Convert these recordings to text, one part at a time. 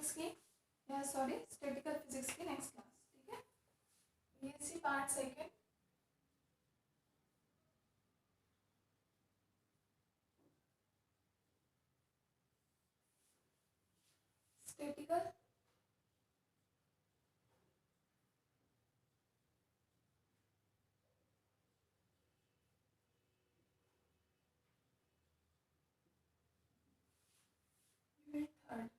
Thermodynamics की sorry statistical physics की next class, ठीक है। BSc part second, statistical unit third.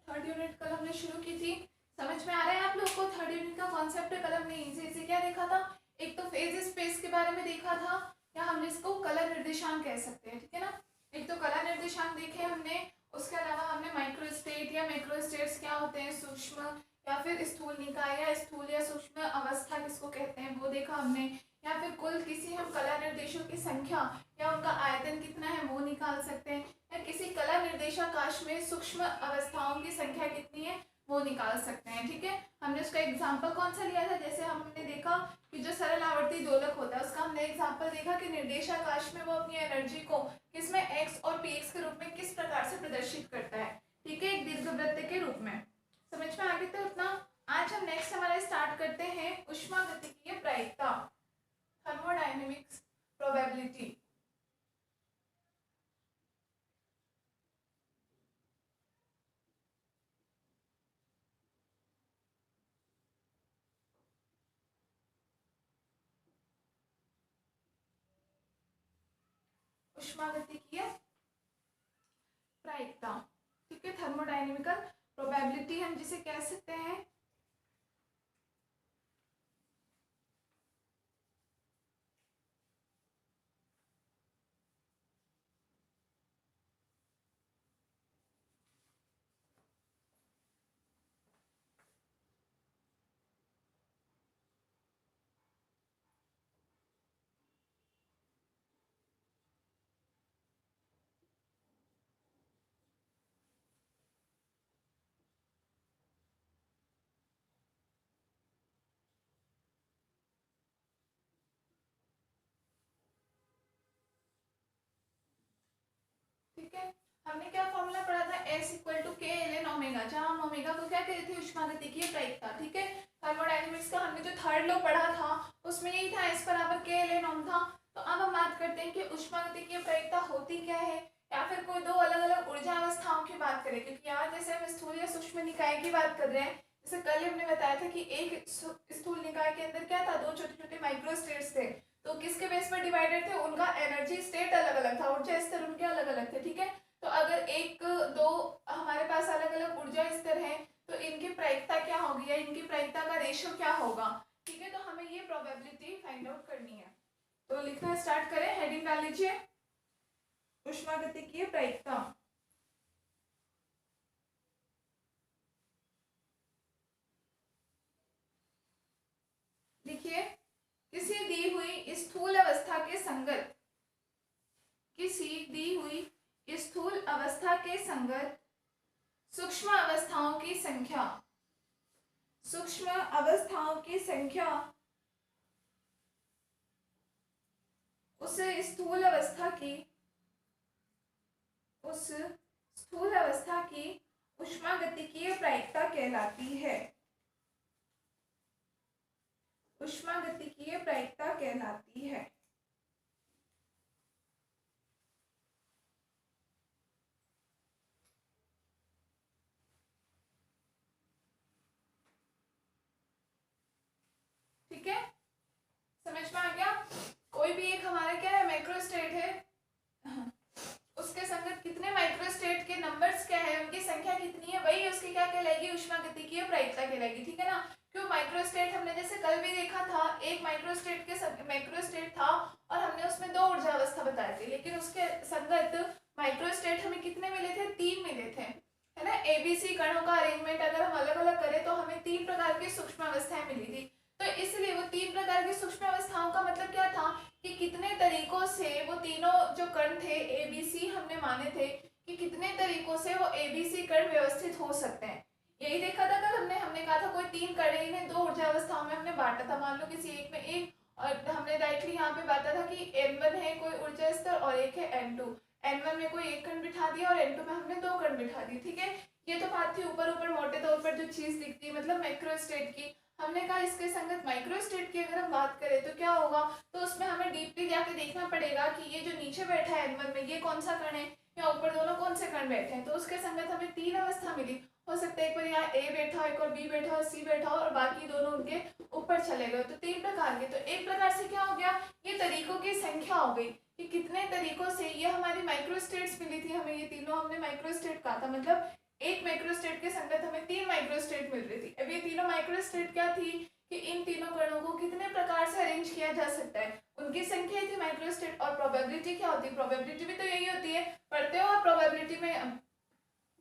Third unit कल हमने शुरू की थी, समझ में आ रहा है आप लोग को थर्ड यूनिट का कॉन्सेप्ट? कल हमने इसे क्या देखा था, एक तो फेज स्पेस के बारे में देखा था, या हम जिसको कला निर्देशांक कह सकते हैं, ठीक है ना। एक तो कला निर्देशांक देखे हमने, उसके अलावा हमने माइक्रोस्टेट या मैक्रोस्टेट्स क्या होते हैं, सूक्ष्म या फिर स्थूल निकाय या स्थूल या सूक्ष्म अवस्था किसको कहते हैं वो देखा हमने, या फिर कुल किसी हम कला निर्देशों की संख्या या उनका आयतन कितना है वो निकाल सकते हैं, या किसी कला निर्देशाकाश में सूक्ष्म अवस्थाओं की संख्या कितनी है वो निकाल सकते हैं, ठीक है। हमने उसका एग्जाम्पल कौन सा लिया था, जैसे हमने देखा कि जो सरल आवर्ती दोलक होता है उसका हमने एग्जाम्पल देखा कि निर्देशाकाश में वो अपनी एनर्जी को किसमें एक्स और पी एक्स के रूप में किस प्रकार से प्रदर्शित करता है, ठीक है, एक दीर्घवृत्त के रूप में। समझ में आ गया तो उतना। आज हम नेक्स्ट हमारा स्टार्ट करते हैं ऊष्मागतिकीय प्रायिकता, थर्मोडायनेमिक्स प्रोबेबिलिटी। ऊष्मागतिकीय प्रायिकता, ठीक है, थर्मोडायनेमिकल प्रोबेबिलिटी हम जिसे कह सकते हैं। ठीक है, हमने क्या फॉर्मूला पढ़ा था, S इक्वल टू के एल एन ओमेगा, जहाँ हम ओमेगा को क्या कहते थे, ऊष्मागतिकीय प्रायिकता, ठीक है। थर्मोडायनेमिक्स का हमने जो थर्ड लॉ पढ़ा था उसमें यही था, S बराबर के एल एन ओम था। तो अब हम बात करते हैं कि ऊष्मागतिकीय प्रायिकता होती क्या है, या फिर कोई दो अलग अलग ऊर्जा अवस्थाओं की बात करें, क्योंकि यहाँ जैसे हम स्थूल या सूक्ष्म निकाय की बात कर रहे हैं, जैसे कल हमने बताया था कि एक स्थूल निकाय के अंदर क्या था, दो छोटे छोटे माइक्रोस्टेट्स थे, तो किसके बेस पर डिवाइडेड थे, उनका एनर्जी स्टेट अलग अलग था, ऊर्जा स्तर उनके अलग अलग थे, ठीक है। तो अगर एक दो हमारे पास अलग अलग ऊर्जा स्तर है तो इनकी प्रायिकता क्या होगी, या इनकी प्रायिकता का रेशियो क्या होगा, ठीक है। तो हमें ये प्रोबेबिलिटी फाइंड आउट करनी है। तो लिखना स्टार्ट करें, हेडिंग डाल लीजिए ऊष्मागतिकीय प्रायिकता। लिखिए, किसी दी हुई स्थूल अवस्था के संगत, किसी दी हुई स्थूल अवस्था के संगत सूक्ष्म अवस्थाओं की संख्या, सूक्ष्म अवस्थाओं की संख्या उस स्थूल अवस्था की, उस स्थूल अवस्था की ऊष्मागतिकीय प्रायिकता कहलाती है, ऊष्मागतिकीय प्रायिकता कहलाती है। ठीक है, समझ में आ गया। कोई भी एक हमारा क्या है, माइक्रोस्टेट है, उसके संगत कितने माइक्रोस्टेट के नंबर्स क्या है, उनकी संख्या कितनी है, वही उसकी क्या कहलाएगी, ऊष्मागतिकीय प्रायिकता कहलाएगी, ठीक है ना। क्यों माइक्रोस्टेट, हमने जैसे कल भी देखा था, एक माइक्रोस्टेट के माइक्रोस्टेट था और हमने उसमें दो ऊर्जा अवस्था बताए थे, लेकिन उसके संगत माइक्रोस्टेट हमें कितने मिले थे, तीन मिले थे, है ना। एबीसी कणों का अरेंजमेंट अगर हम अलग अलग करें तो हमें तीन प्रकार की सूक्ष्म अवस्थाएं मिली थी। तो इसलिए वो तीन प्रकार की सूक्ष्म अवस्थाओं का मतलब क्या था कि कितने तरीकों से वो तीनों जो कण थे एबीसी हमने माने थे कि कितने तरीकों से वो एबीसी कण व्यवस्थित हो सकते हैं, यही देखा था कल हमने कहा था कोई तीन कण इन्हें दो ऊर्जा अवस्थाओं में हमने बांटा था, मान लो किसी एक में एक और हमने हमने डायरेक्टली यहाँ पे बाता था कि n1 है कोई ऊर्जा स्तर और एक है n2। n1 में कोई एक कण बिठा दिया और n2 में हमने दो कण बिठा दिए, ठीक है। ये तो बात थी ऊपर ऊपर मोटे तौर पर जो चीज दिखती है मतलब माइक्रोस्टेट की। हमने कहा इसके संगत माइक्रोस्टेट की अगर हम बात करें तो क्या होगा, तो उसमें हमें डीपली जाके देखना पड़ेगा कि ये जो नीचे बैठा है n1 में ये कौन सा कण है या ऊपर दोनों कौन से कण बैठे हैं। तो उसके संगत हमें तीन अवस्था मिली। हो सकता है एक बार यहाँ ए बैठा हो, एक और बी बैठा हो, सी बैठा हो और बाकी दोनों उनके ऊपर चले गए। तो तीन प्रकार के। तो एक प्रकार से क्या हो गया, ये तरीकों की संख्या हो गई कि कितने तरीकों से ये हमारी माइक्रोस्टेट्स मिली थी हमें। ये तीनों हमने माइक्रोस्टेट कहा था, मतलब एक माइक्रोस्टेट के संगत हमें तीन माइक्रोस्टेट मिल रही थी। अब ये तीनों माइक्रोस्टेट क्या थी कि इन तीनों कणों को कितने प्रकार से अरेंज किया जा सकता है, उनकी संख्या थी माइक्रोस्टेट। और प्रोबेबिलिटी क्या होती है, प्रोबेबिलिटी भी तो यही होती है, पढ़ते हो आप प्रोबेबिलिटी में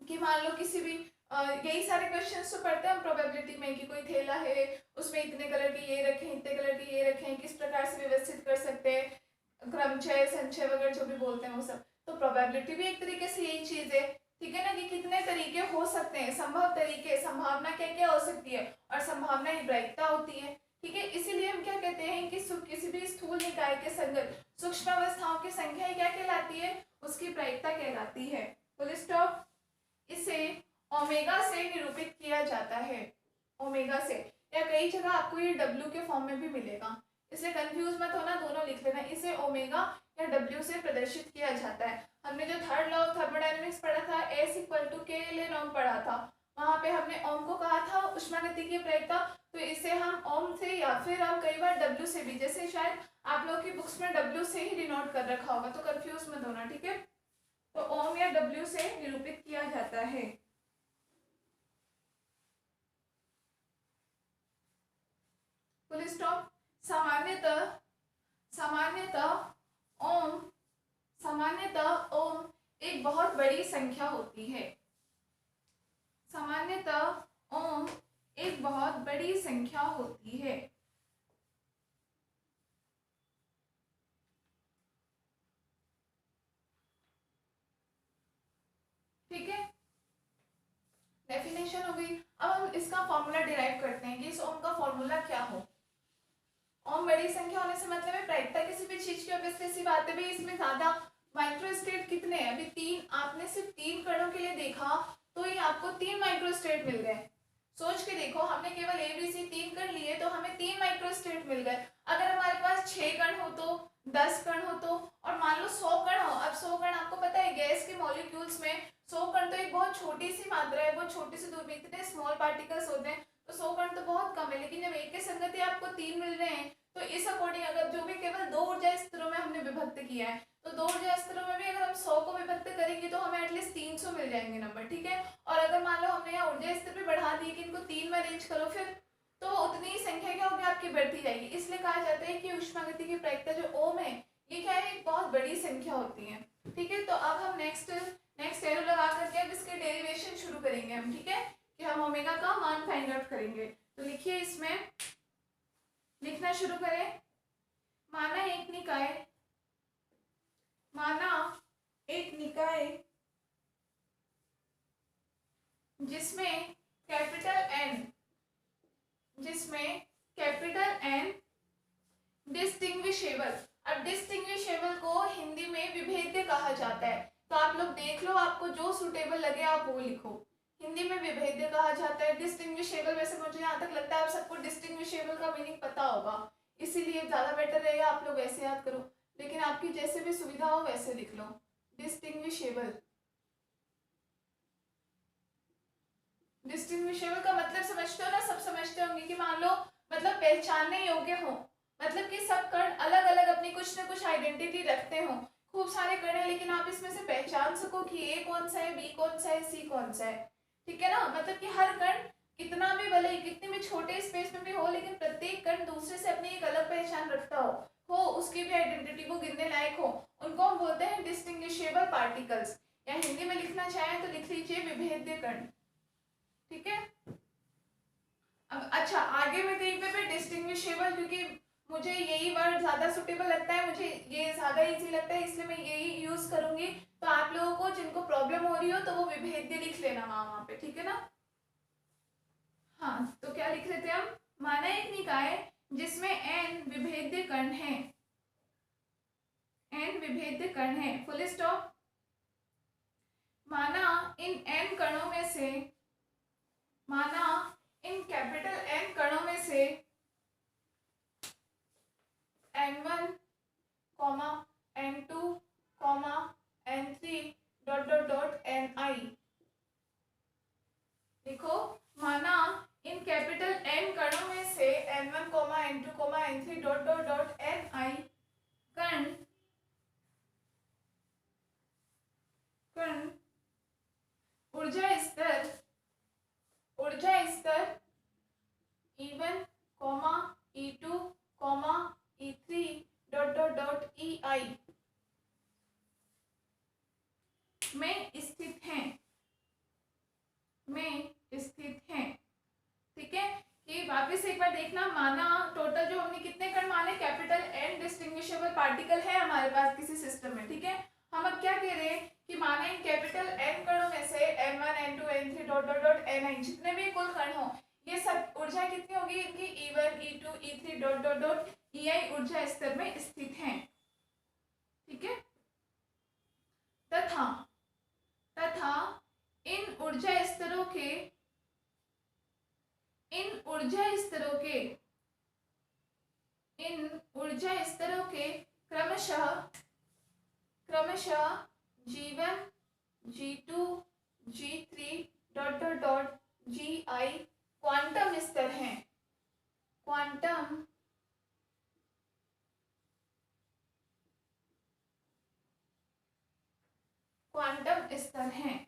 कि मान लो किसी भी यही सारे क्वेश्चंस तो पढ़ते हैं हम प्रोबेबिलिटी में कि कोई थैला है उसमें इतने कलर के ये रखें, इतने कलर के ये रखें, किस प्रकार से व्यवस्थित कर सकते हैं, क्रमचय संचय वगैरह जो भी बोलते हैं वो सब। तो प्रोबेबिलिटी भी एक तरीके से यही चीज है, ठीक है ना, कि कितने तरीके हो सकते हैं, संभव तरीके, संभावना क्या क्या हो सकती है और संभावना ही प्रायिकता होती है, ठीक है। इसीलिए हम क्या कहते हैं कि किसी भी स्थूल निकाय के संगत सूक्ष्म अवस्थाओं की संख्या क्या कहलाती है, उसकी प्रायिकता कहलाती है। Full stop. इसे ओमेगा से निरूपित किया जाता है, ओमेगा से, या कई जगह आपको ये डब्ल्यू के फॉर्म में भी मिलेगा, इसलिए कंफ्यूज मत होना, दोनों लिख लेना। इसे ओमेगा या डब्ल्यू से प्रदर्शित किया जाता है। हमने जो थर्ड लॉ ऑफ थर्मोडायनेमिक्स पढ़ा था, एस इक्वल टू के लिए नॉर्म पढ़ा था, वहां पे हमने ओम को कहा था उष्मागतिकी की प्रायिकता। तो इसे हम ओम से या फिर हम कई बार डब्ल्यू से भी, जैसे शायद आप लोग की बुक्स में डब्ल्यू से ही डिनोट कर रखा होगा, तो कंफ्यूज मत होना, ठीक है। तो ओम या डब्ल्यू से निरूपित किया जाता है। Full stop. सामान्यतः सामान्यतः ओम एक बहुत बड़ी संख्या होती है। सामान्यतः ओम एक बहुत बड़ी संख्या होती है। ठीक है, डेफिनेशन हो गई। अब हम इसका फॉर्मूला डिराइव करते हैं कि इस ओम का फॉर्मूला क्या हो। ओम बड़ी संख्या होने से मतलब है प्रायिकता किसी भी चीज की, ऑब्वियसली सी बात है भाई, इसमें ज्यादा माइक्रोस्टेट कितने हैं, अभी तीन, आपने सिर्फ तीन कणों के लिए देखा तो ये आपको तीन माइक्रोस्टेट मिल गए। सोच के देखो, हमने केवल ए बी सी तीन कण लिए तो हमें तीन माइक्रोस्टेट मिल गए। अगर हमारे पास 6 कण हो तो, 10 कण हो तो, और मान लो 100 कण हो। अब 100 कण आपको पता है गैस के मॉलिक्यूल्स में 100 कण तो एक बहुत छोटी सी मात्रा है, बहुत छोटी सी दूर में इतने स्मॉल पार्टिकल्स होते हैं, तो 100 कण तो बहुत कम है। लेकिन जब एक के संगति आपको तीन मिल रहे हैं तो इस अकॉर्डिंग अगर जो भी केवल दो ऊर्जा स्तरों में हमने विभक्त किया है, तो दो ऊर्जा स्तरों में भी अगर हम 100 को विभक्त करेंगे तो हमें एटलीस्ट 300 मिल जाएंगे नंबर, ठीक है। और अगर मान लो हमने यहाँ ऊर्जा स्तर भी बढ़ा दी कि इनको तीन में अरेंज करो, फिर तो उतनी ही संख्या क्या होगी आपकी बढ़ती जाएगी। इसलिए कहा जाता है कि ऊष्मागति की प्रायिकता जो ओम है ये क्या है, एक बहुत बड़ी संख्या होती है, ठीक है। तो अब हम नेक्स्ट एरो लगा करके अब इसके डेरिवेशन शुरू करेंगे हम, ठीक है, कि हम ओमेगा का मान फाइंड आउट करेंगे। तो लिखिए, इसमें लिखना शुरू करें। माना एक निकाय जिसमें कैपिटल एन डिस्टिंग्विशेबल। अब डिस्टिंग्विशेबल को हिंदी में विभेद्य कहा जाता है, तो आप लोग देख लो, आपको जो सुटेबल लगे आप वो लिखो। हिंदी में विभेद्य कहा जाता है। डिस्टिंग्विशेबल, वैसे मुझे यहाँ तक लगता है आप सबको डिस्टिंग्विशेबल का मीनिंग पता होगा, इसीलिए ज्यादा बेटर रहेगा आप लोग ऐसे याद करो, लेकिन आपकी जैसे भी सुविधा हो वैसे लिख लो। डिस्टिंग्विशेबल, डिस्टिंग्विशेबल का मतलब समझते हो ना, सब समझते होंगे कि मान लो मतलब पहचानने योग्य हो, मतलब कि सब कण अलग अलग अपनी कुछ न कुछ आइडेंटिटी रखते हो। खूब सारे कण है लेकिन आप इसमें से पहचान सको कि ए कौन सा है, बी कौन सा है, सी कौन सा है, ठीक है ना। मतलब कि हर कण कितना भी भले ही कितने भी छोटे स्पेस में भी हो, लेकिन प्रत्येक कण दूसरे से अपनी एक अलग पहचान रखता हो उसकी भी आइडेंटिटी को गिनने लायक हो, उनको हम बोलते हैं डिस्टिंग्विशेबल पार्टिकल्स। या हिंदी में लिखना चाहें तो लिख लीजिए विभेद्य कण, ठीक है। अब अच्छा, आगे मैं कहीं पे डिस्टिंग्विशेबल, क्योंकि मुझे यही वर्ड ज्यादा सुटेबल लगता है, मुझे ये ज्यादा इजी लगता है, इसलिए मैं यही यूज करूंगी। तो आप लोगों को जिनको प्रॉब्लम हो रही हो तो वो विभेद्य लिख लेना वहां पे, ठीक है ना। हाँ, तो क्या लिख रहे थे हम, माना एक निकाय जिसमें n विभेद्य कण है, n विभेद्य कण हैं, फुल स्टॉप। माना इन n कणों में से, माना इन कैपिटल N कणों में से n1, n2, n3 dot dot dot ni। देखो, माना इन कैपिटल N कणों में से n1, n2, n3 dot dot dot ni कण ऊर्जा स्तर E1, E2, E3 dot dot dot ei में स्थित हैं, ठीक है। कि वापस एक बार देखना, माना टोटल जो हमने कितने कण माने, कैपिटल N डिस्टिंग्विशेबल पार्टिकल है हमारे पास किसी सिस्टम में, ठीक है। हम अब क्या कह रहे हैं कि माना इन कैपिटल N कणों में से n1, n2, n3 dot dot dot ni जितने भी कुल कण हो, ये सब ऊर्जा कितनी होगी इनकी, E1, E2, E3 dot dot dot ei ऊर्जा स्तर में स्थित हैं, ठीक है। तथा इन ऊर्जा स्तरों के क्रमशः G1, G2, G3 dot dot dot gi quantum स्तर हैं, क्वांटम स्तर हैं,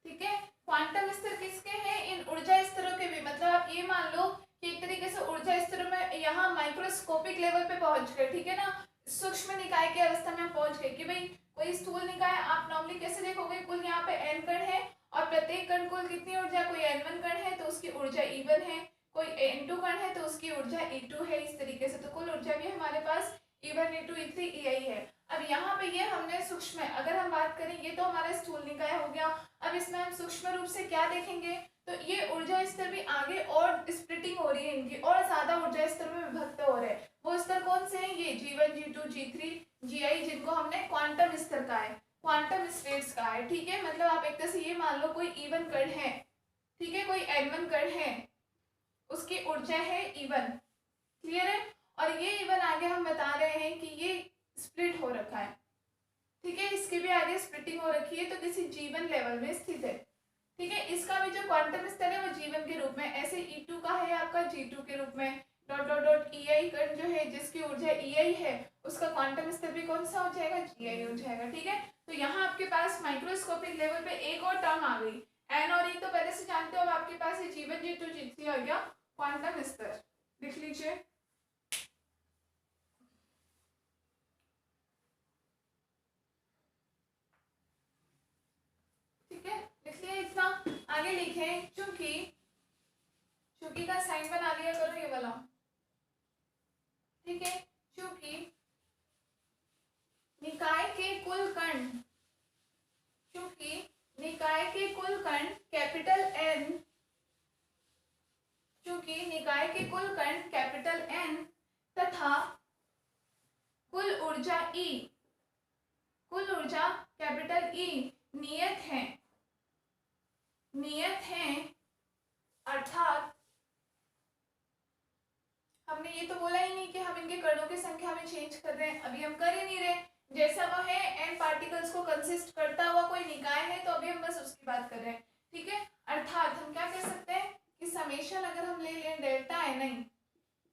ठीक है। क्वांटम स्तर किसके हैं, इन ऊर्जा स्तरों के भी। मतलब आप ये मान लो कि एक तरीके से ऊर्जा स्तरों में यहाँ माइक्रोस्कोपिक लेवल पे पहुंच गए, ठीक है ना, सूक्ष्म निकाय की अवस्था में हम पहुंच गए कि भाई कोई स्थूल निकाय आप नॉर्मली कैसे देखोगे, कुल यहाँ पे n कण है और प्रत्येक कण कुल कितनी ऊर्जा, कोई n1 कण है तो उसकी ऊर्जा E1 है, कोई n2 कण है तो उसकी ऊर्जा E2 है, इस तरीके से। तो कुल ऊर्जा भी हमारे पास E1, E2, E3, ei है। अब यहाँ पे ये हमने सूक्ष्म, अगर हम बात करें, ये तो हमारा स्थूल निकाय हो गया। अब इसमें हम सूक्ष्म रूप से क्या देखेंगे, तो ये ऊर्जा स्तर भी आगे और स्प्लिटिंग हो रही है इनकी, और ज्यादा ऊर्जा स्तर में विभक्त हो रहे हैं। वो स्तर कौन से हैं, ये G1, G2, G3, gi, जिनको हमने क्वांटम स्तर का है, क्वांटम स्टेट्स का है, ठीक है। मतलब आप एक तरह से ये मान लो कोई E1 कण है, ठीक है, कोई n1 कण है, उसकी ऊर्जा है E1, क्लियर है। और ये E1 आगे हम बता रहे हैं कि ये स्प्लिट हो रखा है, ठीक है, इसके भी आगे स्प्लिटिंग हो रखी है, तो किसी G1 लेवल में स्थित है, ठीक है। इसका भी जो क्वांटम स्तर है वो G1 के रूप में, ऐसे E2 का है आपका G2 के रूप में, डॉट डॉट डॉट ei कण जो है जिसकी ऊर्जा ei है, उसका क्वांटम स्तर भी कौन सा हो जाएगा, gi हो जाएगा, ठीक है। तो यहाँ आपके पास माइक्रोस्कोपिक लेवल पे एक और टर्म आ गई, n और e तो पहले से जानते हो। अब आपके पास ये G1, G2, G3 आ गया क्वांटम स्तर, लिख लीजिए। इतना आगे लिखे, चूंकि का साइन बना लिया करो ये वाला, ठीक है। चूंकि निकाय के कुल कण, कैपिटल N तथा कुल ऊर्जा कैपिटल E नियत है, अर्थात हमने ये तो बोला ही नहीं कि हम इनके कणों की संख्या में चेंज कर रहे हैं, अभी हम कर ही नहीं रहे। जैसा वो है n पार्टिकल्स को कंसिस्ट करता हुआ कोई निकाय है, तो अभी हम बस उसकी बात कर रहे हैं, ठीक है। अर्थात हम क्या कह सकते हैं कि समेशन अगर हम ले लें डेल्टा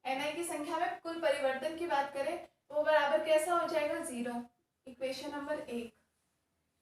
ni की संख्या में कुल परिवर्तन की बात करें तो वो बराबर कैसा हो जाएगा, 0। इक्वेशन नंबर 1,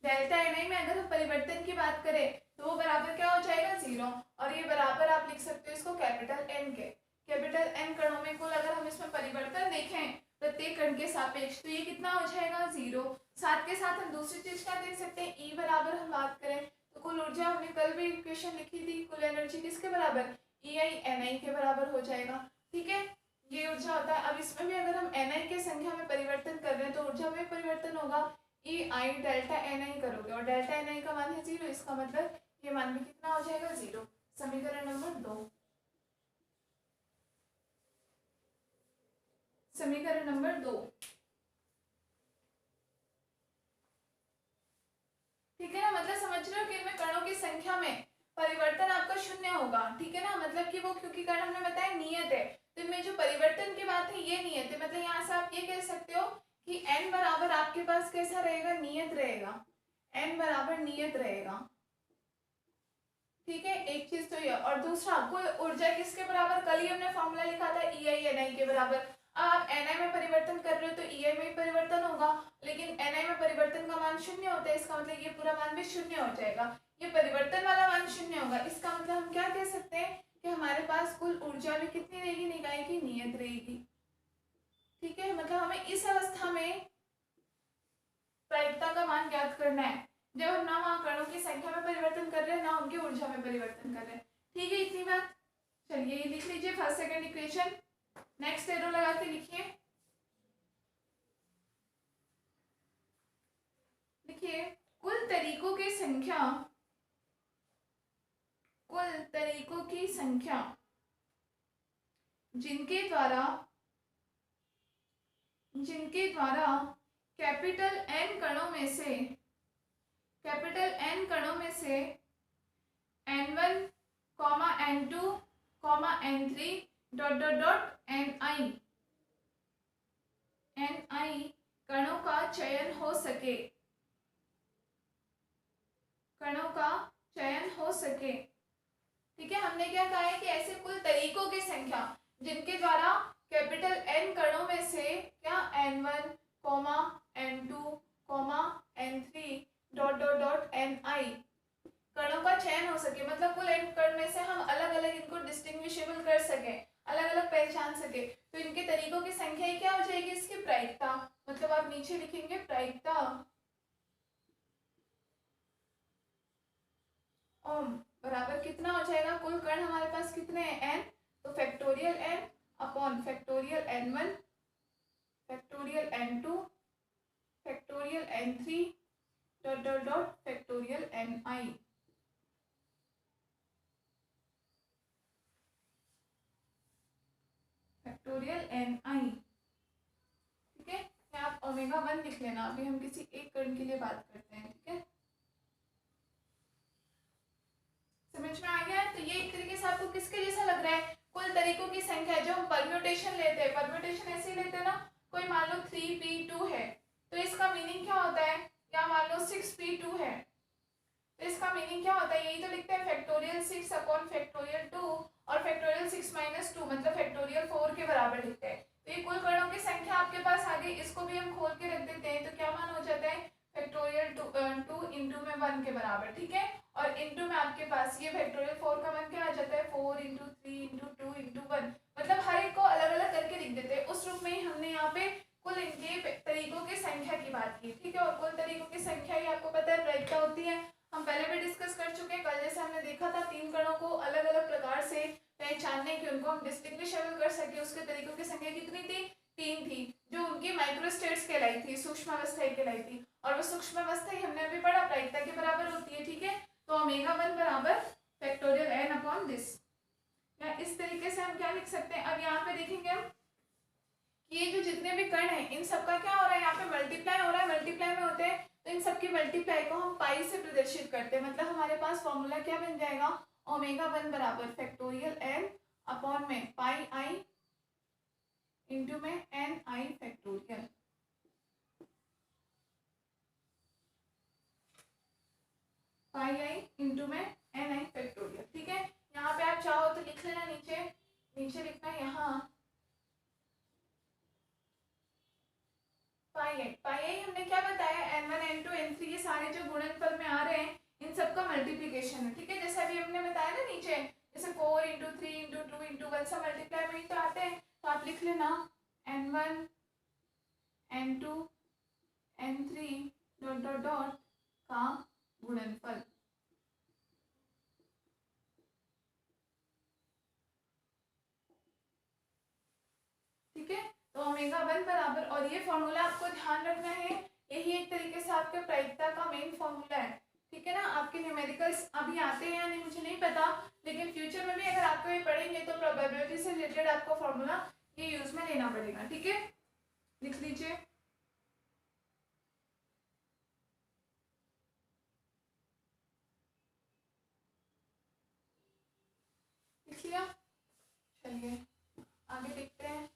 डेल्टा ni में अगर हम परिवर्तन की बात करें तो वो बराबर क्या हो जाएगा, 0। और ये बराबर आप लिख सकते हो इसको कैपिटल N के, कैपिटल N कणों में कुल अगर हम इसमें परिवर्तन देखें प्रत्येक कण के सापेक्ष, तो ये कितना हो जाएगा, 0। साथ के साथ हम दूसरी चीज क्या देख सकते हैं, E बराबर हम बात करें तो कुल ऊर्जा हमने कल भी इक्वेशन लिखी थी, कुल एनर्जी किसके बराबर, ei ni के बराबर हो जाएगा, ठीक है। ये ऊर्जा होता है। अब इसमें भी अगर हम ni के संख्या में परिवर्तन कर रहे हैं तो ऊर्जा में परिवर्तन होगा, ei डेल्टा ni करोगे और डेल्टा ni का मान है 0, इसका मतलब ये मान भी कितना हो जाएगा, 0। समीकरण नंबर 2, समीकरण नंबर 2 होगा, ठीक है ना, मतलब कि वो क्योंकि कर्ण हमने बताया नियत है, तो इनमें जो परिवर्तन की बात है ये नियत है, मतलब यहाँ से आप ये कह सकते हो कि n बराबर आपके पास कैसा रहेगा, नियत रहेगा, n बराबर नियत रहेगा, ठीक है। एक चीज तो ये, और दूसरा आपको ऊर्जा किसके बराबर, कल ही हमने फॉर्मूला लिखा था EI NI के बराबर। अब आप NI में परिवर्तन कर रहे हो तो EI में परिवर्तन होगा, लेकिन NI में परिवर्तन का मान शून्य होता है, इसका मतलब ये पूरा मान भी शून्य हो जाएगा, ये परिवर्तन वाला मान शून्य होगा। इसका मतलब हम क्या कह सकते हैं कि हमारे पास कुल ऊर्जा भी कितनी रहेगी, निकाय की नियत रहेगी, ठीक है। मतलब हमें इस अवस्था में प्रायिकता का मान ज्ञात करना है, जब हम ना वहां कणों की संख्या में परिवर्तन कर रहे हैं ना उनकी ऊर्जा में परिवर्तन कर रहे हैं, ठीक है, इतनी बात। चलिए ये लिख लीजिए first second equation, next arrow लगा के लिखिए, लिखिए कुल तरीकों की संख्या, कुल तरीकों की संख्या जिनके द्वारा कैपिटल N कणों में से, कैपिटल N कणों में से N1, N2, N3 dot dot dot Ni कणों का चयन हो सके, कणों का चयन हो सके, ठीक है। हमने क्या कहा है कि ऐसे कुल तरीकों की संख्या जिनके द्वारा कैपिटल N कणों में से क्या N1, N2, N3 dot dot dot Ni कणों का चयन हो सके, मतलब कुल n कण में से हम अलग अलग इनको डिस्टिंग्विशेबल कर सके, अलग अलग पहचान सके, तो इनके तरीकों की संख्या ही क्या हो जाएगी, इसकी प्रायिकता, मतलब आप नीचे लिखेंगे प्रायिकता ओम बराबर कितना हो जाएगा, कुल कण हमारे पास कितने हैं n, तो factorial n upon factorial n1 factorial n2 factorial n3 dot dot dot factorial ni, factorial ni, ठीक है। आप ओमेगा 1 लिख लेना, अभी हम किसी एक कण के लिए बात करते हैं, ठीक है, समझ में आ गया। तो ये एक तरीके से आपको किसके जैसा लग रहा है, कुल तरीकों की संख्या जो हम परम्यूटेशन लेते हैं, परम्यूटेशन ऐसे ही लेते हैं ना, कोई मान लो 3p2 है तो इसका मीनिंग क्या होता है, या मान लो 6p2 है तो इसका मीनिंग क्या होता है, यही तो लिखते हैं फैक्टोरियल 6 अपॉन फैक्टोरियल 2 और फैक्टोरियल 6 माइनस 2 मतलब फैक्टोरियल 4 के बराबर लिखते हैं। तो ये कुल कणों की संख्या आपके पास आ गई, इसको भी हम खोल के रख देते हैं, तो क्या मान हो जाता है फैक्टोरियल 2 इंटू में 1 के बराबर, ठीक है, और इंटू में आपके पास ये फैक्टोरियल 4 का मान क्या आ जाता है 4 इंटू 3 इंटू 2 इंटू 1, मतलब हर एक को अलग अलग करके लिख देते हैं। उस रूप में ही हमने यहाँ पे कुल इनके तरीकों की संख्या की बात की, ठीक है, और कुल तरीकों की संख्या ही आपको पता है प्रायिकता होती है, हम पहले भी डिस्कस कर चुके हैं, कल जैसे हमने देखा था तीन कणों को अलग अलग प्रकार से पहचानने की, उनको हम डिस्टिंग्विशेबल कर सके, उसके तरीकों की संख्या कितनी थी, 3 थी, जो उनकी माइक्रोस्टेट्स कहलाई थी, सूक्ष्म अवस्थाएं कहलाई थी, और वो सूक्ष्म अवस्था ही हमने अभी पढ़ा प्रायिकता के बराबर होती है, ठीक है। तो ओमेगा 1 बराबर फैक्टोरियल n अपॉन दिस, या इस तरीके से हम क्या लिख सकते हैं, अब यहाँ पे देखेंगे हम कि ये जो जितने भी कण हैं इन सबका क्या हो रहा है, यहाँ पे मल्टीप्लाई हो रहा है, मल्टीप्लाई में होते हैं तो इन सबकी मल्टीप्लाई को हम पाई से प्रदर्शित करते हैं, मतलब हमारे पास फॉर्मूला क्या बन जाएगा, ओमेगा 1 बराबर फैक्टोरियल n अपॉन में पाई i इंटू में n i factorial, pi i into में n i फैक्टोरियल, ठीक है। यहाँ पे आप चाहो तो लिख लेना, नीचे नीचे लिखना है यहाँ पाई हमने क्या बताया, n1 n2 n3 ये सारे जो गुणनफल में आ रहे हैं इन सबका मल्टीप्लिकेशन है, ठीक है, जैसे अभी हमने बताया ना नीचे, जैसे 4 इंटू 3 इंटू 2 इंटू 1 सब मल्टीप्लाई में ही तो आते हैं, तो आप लिख लेना n1 n2 n3 dot dot dot का गुणनफल, ठीक है। तो ओमेगा 1 बराबर, और ये फॉर्मूला आपको ध्यान रखना है, यही एक तरीके से आपके प्रायिकता का मेन फॉर्मूला है, ठीक है ना। आपके न्यूमेरिकल्स अभी आते हैं या नहीं मुझे नहीं पता, लेकिन फ्यूचर में भी अगर आपको ये पढ़ेंगे तो प्रोबेबिलिटी से रिलेटेड आपको फॉर्मूला ये यूज में लेना पड़ेगा, ठीक है, लिख लीजिए। चलिए आगे देखते हैं।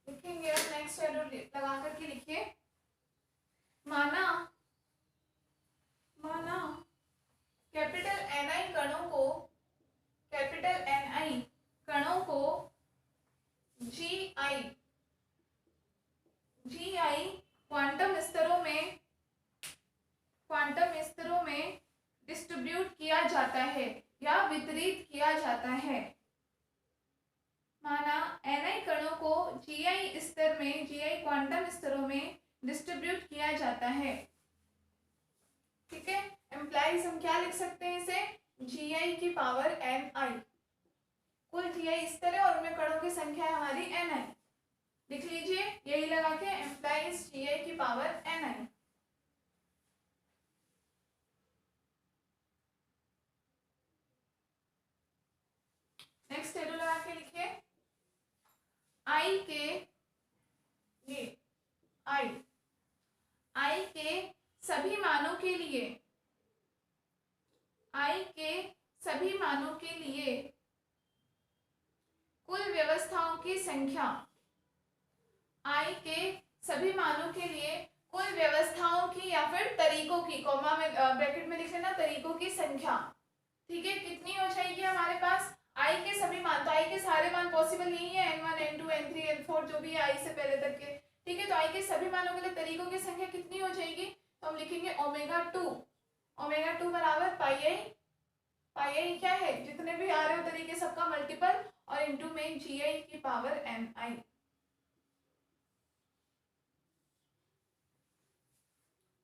लिखेंगे अब नेक्स्ट एरो लगा करके लिखिए। माना कैपिटल Ni कणों को GI क्वांटम स्तरों में डिस्ट्रीब्यूट किया जाता है या वितरित किया जाता है। माना Ni कणों को GI क्वांटम स्तरों में डिस्ट्रीब्यूट किया जाता है। ठीक है, एम्प्लाइज हम क्या लिख सकते हैं इसे, GI की पावर Ni। कुल GI स्तर है और उनमें कणों की संख्या है हमारी Ni। लिख लीजिए यही लगा के, एम्प्लाइज GI की पावर Ni। नेक्स्ट एरो लगा के लिखिए। I के सभी मानों के लिए कुल व्यवस्थाओं की संख्या, I के सभी मानों के लिए कुल व्यवस्थाओं की या फिर तरीकों की, कॉमा में ब्रैकेट में लिख लेना, तरीकों की संख्या। ठीक है, कितनी हो जाएगी हमारे पास, I के सभी मान, तो I के सारे मान पॉसिबल नहीं है, n1 n2 n3 n4 जो भी I से पहले तक के। ठीक है, तो I के सभी मानों के लिए तरीकों की संख्या कितनी हो जाएगी, तो हम लिखेंगे ओमेगा 2 बराबर पाई आई क्या है, जितने भी आ रहे हो तरीके सबका मल्टीपल और इनटू में GI की power Ni।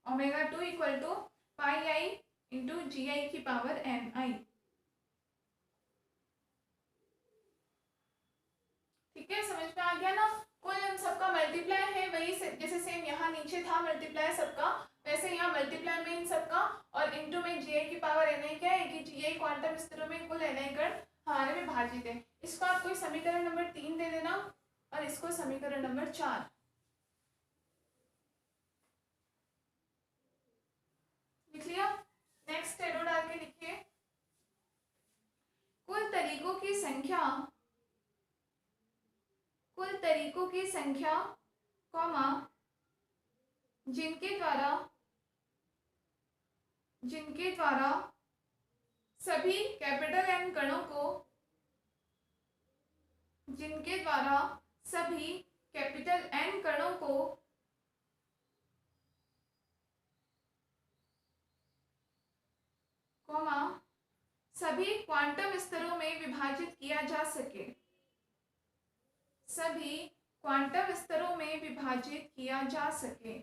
Omega 2 equal to pi I into GI की पावर Ni। ठीक है, समझ में आ गया ना। कुल इन सबका मल्टीप्लाई है, वही जैसे सेम यहाँ नीचे था मल्टीप्लाई सबका, वैसे यहाँ मल्टीप्लाई में इन सबका और इनटू में GI की पावर Ni क्या है कि GI क्वांटम स्तरों में कुल Ni कण हमारे में भाजित है। इसको आप कोई समीकरण नंबर 3 दे देना और इसको समीकरण नंबर 4। लिख लिया। नेक्स्ट एरो डाल के लिखिए। कुल तरीकों की संख्या कॉमा जिनके द्वारा सभी कैपिटल N कणों को कॉमा सभी क्वांटम स्तरों में विभाजित किया जा सके, सभी क्वांटम स्तरों में विभाजित किया जा सके।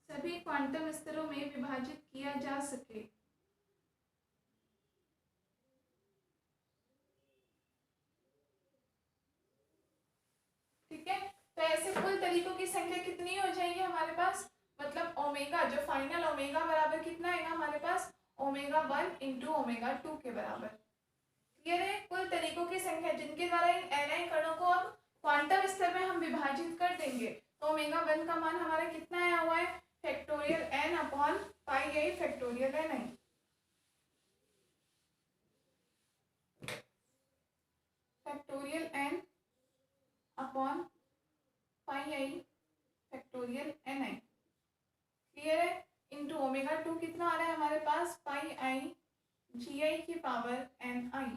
सभी क्वांटम स्तरों में विभाजित किया जा सके। ठीक है, तो ऐसे कुल तरीकों की संख्या कितनी हो जाएगी हमारे पास, मतलब ओमेगा जो फाइनल ओमेगा बराबर कितना है ना हमारे पास, ओमेगा 1 इंटू ओमेगा 2 के बराबर। क्लियर है, कुल तरीकों की संख्या जिनके द्वारा इन Ni कणों को अब क्वांटम स्तर में हम विभाजित कर देंगे, तो ओमेगा 1 का मान हमारा कितना आया हुआ है, factorial n upon pi I factorial Ni। Factorial n upon pi I factorial Ni। Clear है, इंटू ओमेगा 2 कितना आ रहा है हमारे पास, पाई आई GI की पावर Ni।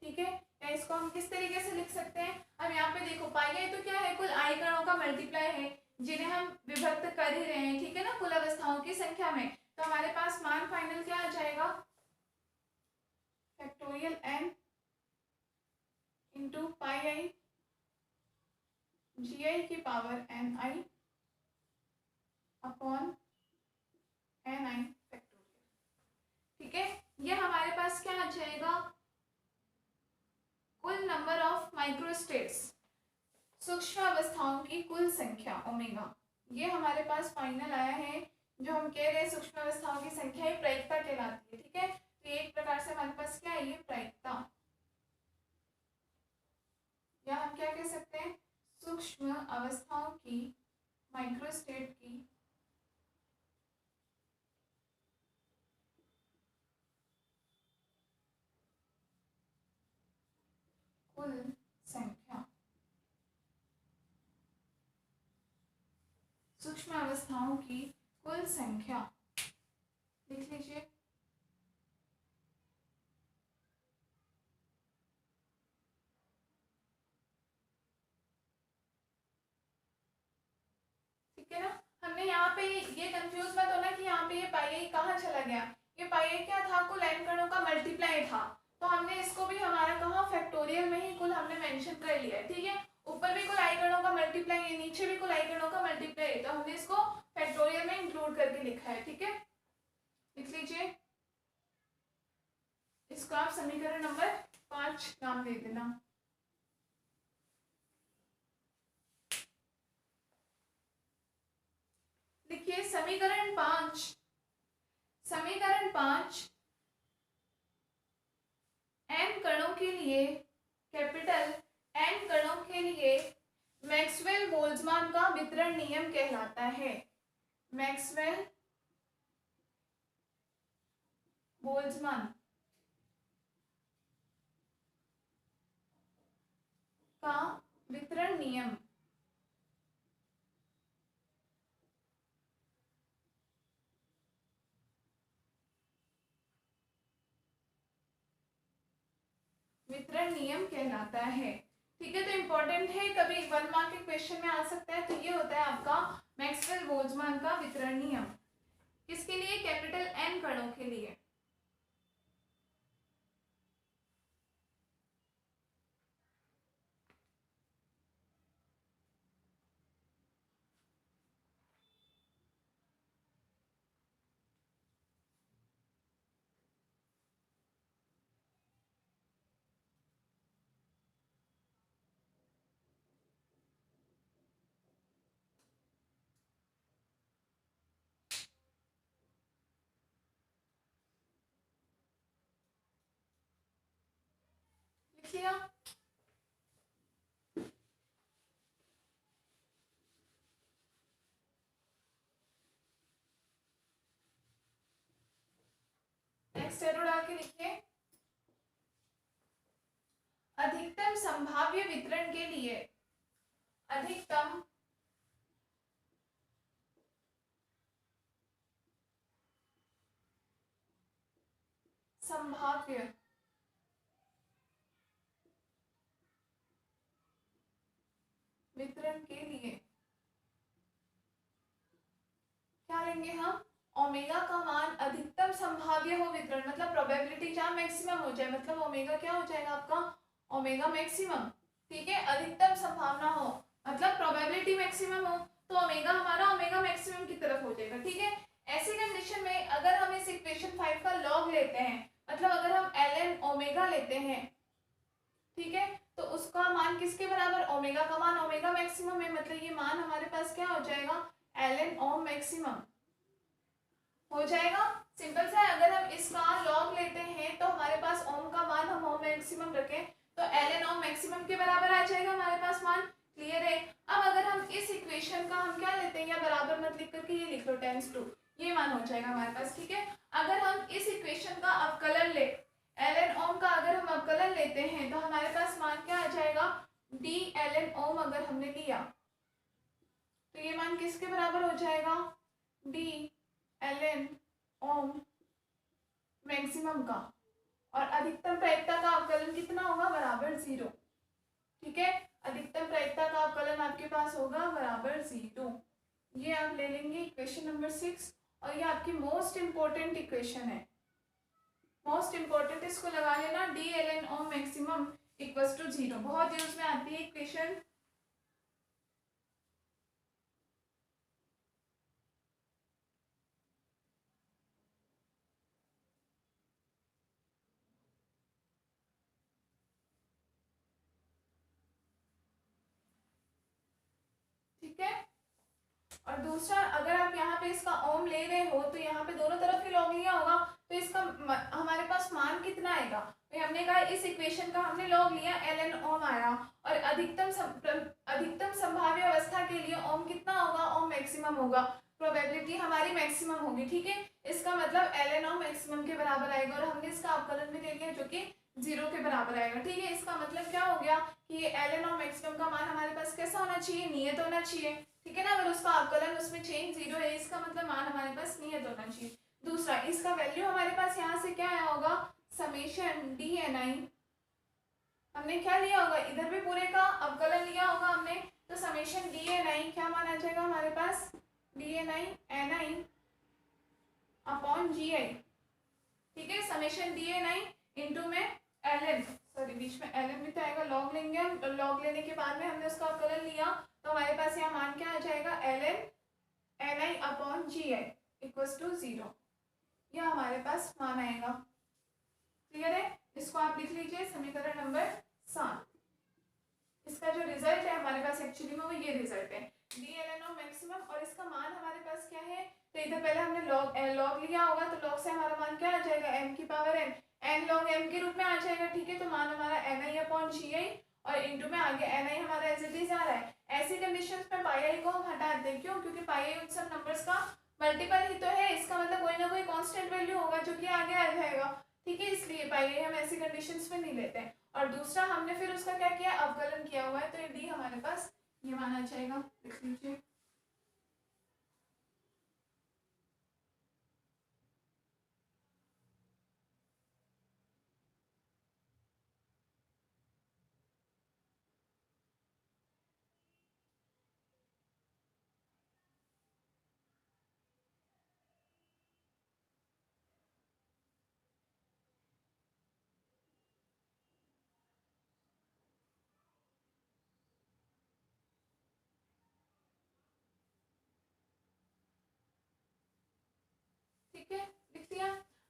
ठीक है, या इसको हम किस तरीके से लिख सकते हैं, अब यहाँ पे देखो पाई आई तो क्या है, कुल I कणों का मल्टीप्लाई है जिन्हें हम विभक्त कर ही रहे हैं। ठीक है ना, कुल अवस्थाओं की संख्या में, तो हमारे पास मान फाइनल क्या आ जाएगा, factorial n into pi I GI की power Ni upon Ni factorial. ठीक है, ये हमारे पास क्या आ जाएगा, कुल नंबर ऑफ माइक्रोस्टेट्स, सूक्ष्म अवस्थाओं की कुल संख्या ओमेगा, ये हमारे पास फाइनल आया है। जो हम कह रहे हैं सूक्ष्म अवस्थाओं की संख्या ही प्रायिकता कहलाती है। ठीक है, ये एक प्रकार से हमारे पास क्या है, ये प्रायिकता, या हम क्या कह सकते हैं, सूक्ष्म अवस्थाओं की, माइक्रोस्टेट की कुल संख्या। सूक्ष्म अवस्थाओं की कुल संख्या लिख लीजिए। ठीक है ना। हमने यहाँ पे ये कंफ्यूज मत होना कि यहाँ पे ये पाई आई कहाँ चला गया। ये पाई आई क्या था, कुल n कणों का मल्टीप्लाई था, तो हमने इसको भी हमारा कहा फैक्टोरियल में ही कुल हमने मेंशन कर लिया है। ठीक है, ऊपर भी कुल आई कणों का मल्टीप्लाई है, नीचे भी कुल आई कणों का मल्टीप्लाई है, तो हमने इसको फैक्टोरियल में इंक्लूड करके लिखा है। ठीक है, लिख लीजिए। इसको आप समीकरण नंबर 5 नाम दे देना। देखिए समीकरण 5, समीकरण 5 n कणों के लिए, कैपिटल n कणों के लिए मैक्सवेल बोल्ट्जमान का वितरण नियम कहलाता है। मैक्सवेल बोल्ट्जमान का वितरण नियम, वितरण नियम कहलाता है। ठीक है, तो इंपॉर्टेंट है, कभी 1 मार्क के क्वेश्चन में आ सकता है। तो ये होता है आपका मैक्सवेल बोल्ट्जमान का वितरण नियम, किसके लिए, कैपिटल n कणों के लिए। लिख लिया। नेक्स्ट एरो डाल के लिखिए। अधिकतम संभाव्य वितरण के लिए, अधिकतम संभाव्य वितरण के लिए क्या लेंगे हम, ओमेगा का मान अधिकतम संभाव्य हो वितरण, मतलब प्रोबेबिलिटी जहाँ मैक्सिमम हो जाए, मतलब ओमेगा क्या हो जाएगा आपका, ओमेगा मैक्सिमम। ठीक है, अधिकतम संभावना हो मतलब प्रोबेबिलिटी मैक्सिमम हो, तो ओमेगा हमारा ओमेगा मैक्सिमम की तरफ हो जाएगा। ठीक है, ऐसी कंडीशन में अगर हम इस इक्वेशन 5 का लॉग लेते हैं, मतलब अगर हम ln ओमेगा लेते हैं, ठीक है, तो उसका मान किसके बराबर, ओमेगा का मान ओमेगा मैक्सिमम है, मतलब ये मान हमारे पास क्या हो जाएगा, ln ओम मैक्सिमम हो जाएगा। सिंपल सा है, अगर हम इसका लॉग लेते हैं तो हमारे पास ओम का मान हम ओम मैक्सिमम रखें तो ln ओम मैक्सिमम के बराबर आ जाएगा हमारे पास मान। क्लियर है। अब अगर हम इस इक्वेशन का हम क्या लेते हैं, या बराबर मत लिख करके ये लिख लो टाइम्स 2, ये मान हो जाएगा हमारे पास। ठीक है, अगर हम इस इक्वेशन का अवकलन ले, ln ओम का अगर हम अवकलन लेते हैं तो हमारे पास मान क्या आ जाएगा, d ln ओम अगर हमने लिया तो ये मान किसके बराबर हो जाएगा, d ln ओम मैक्सिमम का, और अधिकतम प्रायिकता का अवकलन कितना होगा, बराबर 0। ठीक है, अधिकतम प्रायिकता का अवकलन आपके पास होगा बराबर 0। ये आप ले लेंगे इक्वेशन नंबर 6, और ये आपकी मोस्ट इंपोर्टेंट इक्वेशन है, मोस्ट इंपोर्टेंट, इसको लगा लेना, डी ln ओम मैक्सिमम इक्वल्स टू 0, बहुत यूज में आती है इक्वेशन। ठीक है, और दूसरा अगर आप यहाँ पे इसका ओम ले रहे हो तो यहाँ पे दोनों तरफ ही लॉग लिया होगा, तो इसका हमारे पास मान कितना आएगा, तो हमने कहा इस इक्वेशन का हमने लॉग लिया ln ओम आया, और अधिकतम संभाव्य अवस्था के लिए ओम कितना होगा, ओम मैक्सिमम होगा, प्रोबेबिलिटी हमारी मैक्सिमम होगी। ठीक है, इसका मतलब ln ओम मैक्सिमम के बराबर आएगा, और हमने इसका अवकलन भी ले लिया जो कि 0 के बराबर आएगा। ठीक है, इसका मतलब क्या हो गया कि ये ln ओम मैक्सिमम का मान हमारे पास कैसा होना चाहिए, नियत होना चाहिए। ठीक है ना, अगर उसका अवकलन उसमें चेंज 0 है, इसका मतलब मान हमारे पास नियत होना चाहिए। दूसरा, इसका वैल्यू हमारे पास यहाँ से क्या आया होगा, समेशन डी एन आई, हमने क्या लिया होगा, इधर भी पूरे का अवकलन लिया होगा हमने, तो समेशन डी एन आई क्या मान आ जाएगा हमारे पास, D N I upon G आई। ठीक है, summation D N I into में एल एन, सॉरी बीच में एल एन भी तो आएगा, लॉग लेंगे हम, लॉग लेने के बाद में हमने उसका अवकलन लिया, तो हमारे पास यहाँ मान क्या आ जाएगा, L N N I upon G I equals to 0, यह हमारे पास मान आएगा। क्लियर है, इसको आप लिख लीजिए समीकरण नंबर 7। इसका जो रिजल्ट है हमारे पास एक्चुअली में वो ये रिजल्ट है, D L N O maximum, और इसका मान हमारे पास क्या है, तो इधर पहले हमने लॉग लिया होगा, तो लॉग से हमारा मान क्या आ जाएगा, एम की power N, N log M के रूप में आ जाएगा। ठीक है, तो मान हमारा एन आई अपॉन जी आई, और इंटू में आगे एन आई हमारा एज इट इज आ रहा है। ऐसी कंडीशन में पाई आई को हम हटा दें, क्यों, क्योंकि पाई आई उन सब नंबर्स का मल्टीपल ही तो है, इसका मतलब कोई ना कोई कांस्टेंट वैल्यू होगा जो कि आगे आ जाएगा। ठीक है, इसलिए पाई आई हम ऐसी कंडीशंस में नहीं लेते हैं। और दूसरा, हमने फिर उसका क्या किया, अवकलन किया हुआ है, तो ये डी हमारे पास ये माना जाएगा, लिख लीजिए। ठीक है, लिख दिया।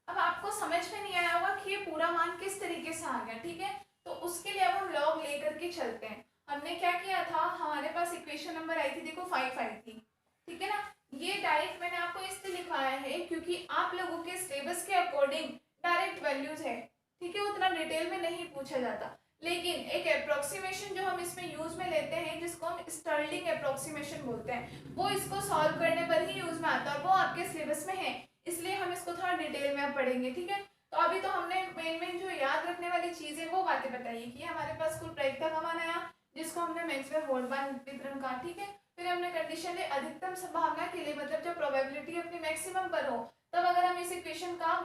अब आपको समझ में नहीं आया होगा कि ये पूरा मान किस तरीके से आ गया। ठीक है, तो उसके लिए अब हम लॉग लेकर के चलते हैं। हमने क्या किया था, हमारे पास इक्वेशन नंबर आई थी, देखो 5 आई थी। ठीक है ना, ये डायरेक्ट मैंने आपको इसलिए लिखवाया है क्योंकि आप लोगों के सिलेबस के अकॉर्डिंग डायरेक्ट वैल्यूज है। ठीक है, उतना डिटेल में नहीं पूछा जाता, लेकिन एक अप्रोक्सीमेशन जो हम इसमें यूज में लेते हैं, जिसको हम स्टर्लिंग अप्रोक्सीमेशन बोलते हैं, वो इसको सॉल्व करने पर ही यूज में आता है, और वो आपके सिलेबस में है, इसलिए हम इसको थोड़ा डिटेल में अब पढ़ेंगे। ठीक है, तो अभी तो हमने मेन जो याद रखने वाली चीज है वो बातें बताइए कि हमारे पास कुल प्रायिकता का मान आया, जिसको हमने मैक्सवेल-बोल्ट्जमान वितरण कहा। ठीक है, फिर हमने कंडीशन ली अधिकतम संभावना के लिए, मतलब जब प्रोबेबिलिटी अपनी मैक्सिमम पर हो, तब अगर हम इस इक्वेशन का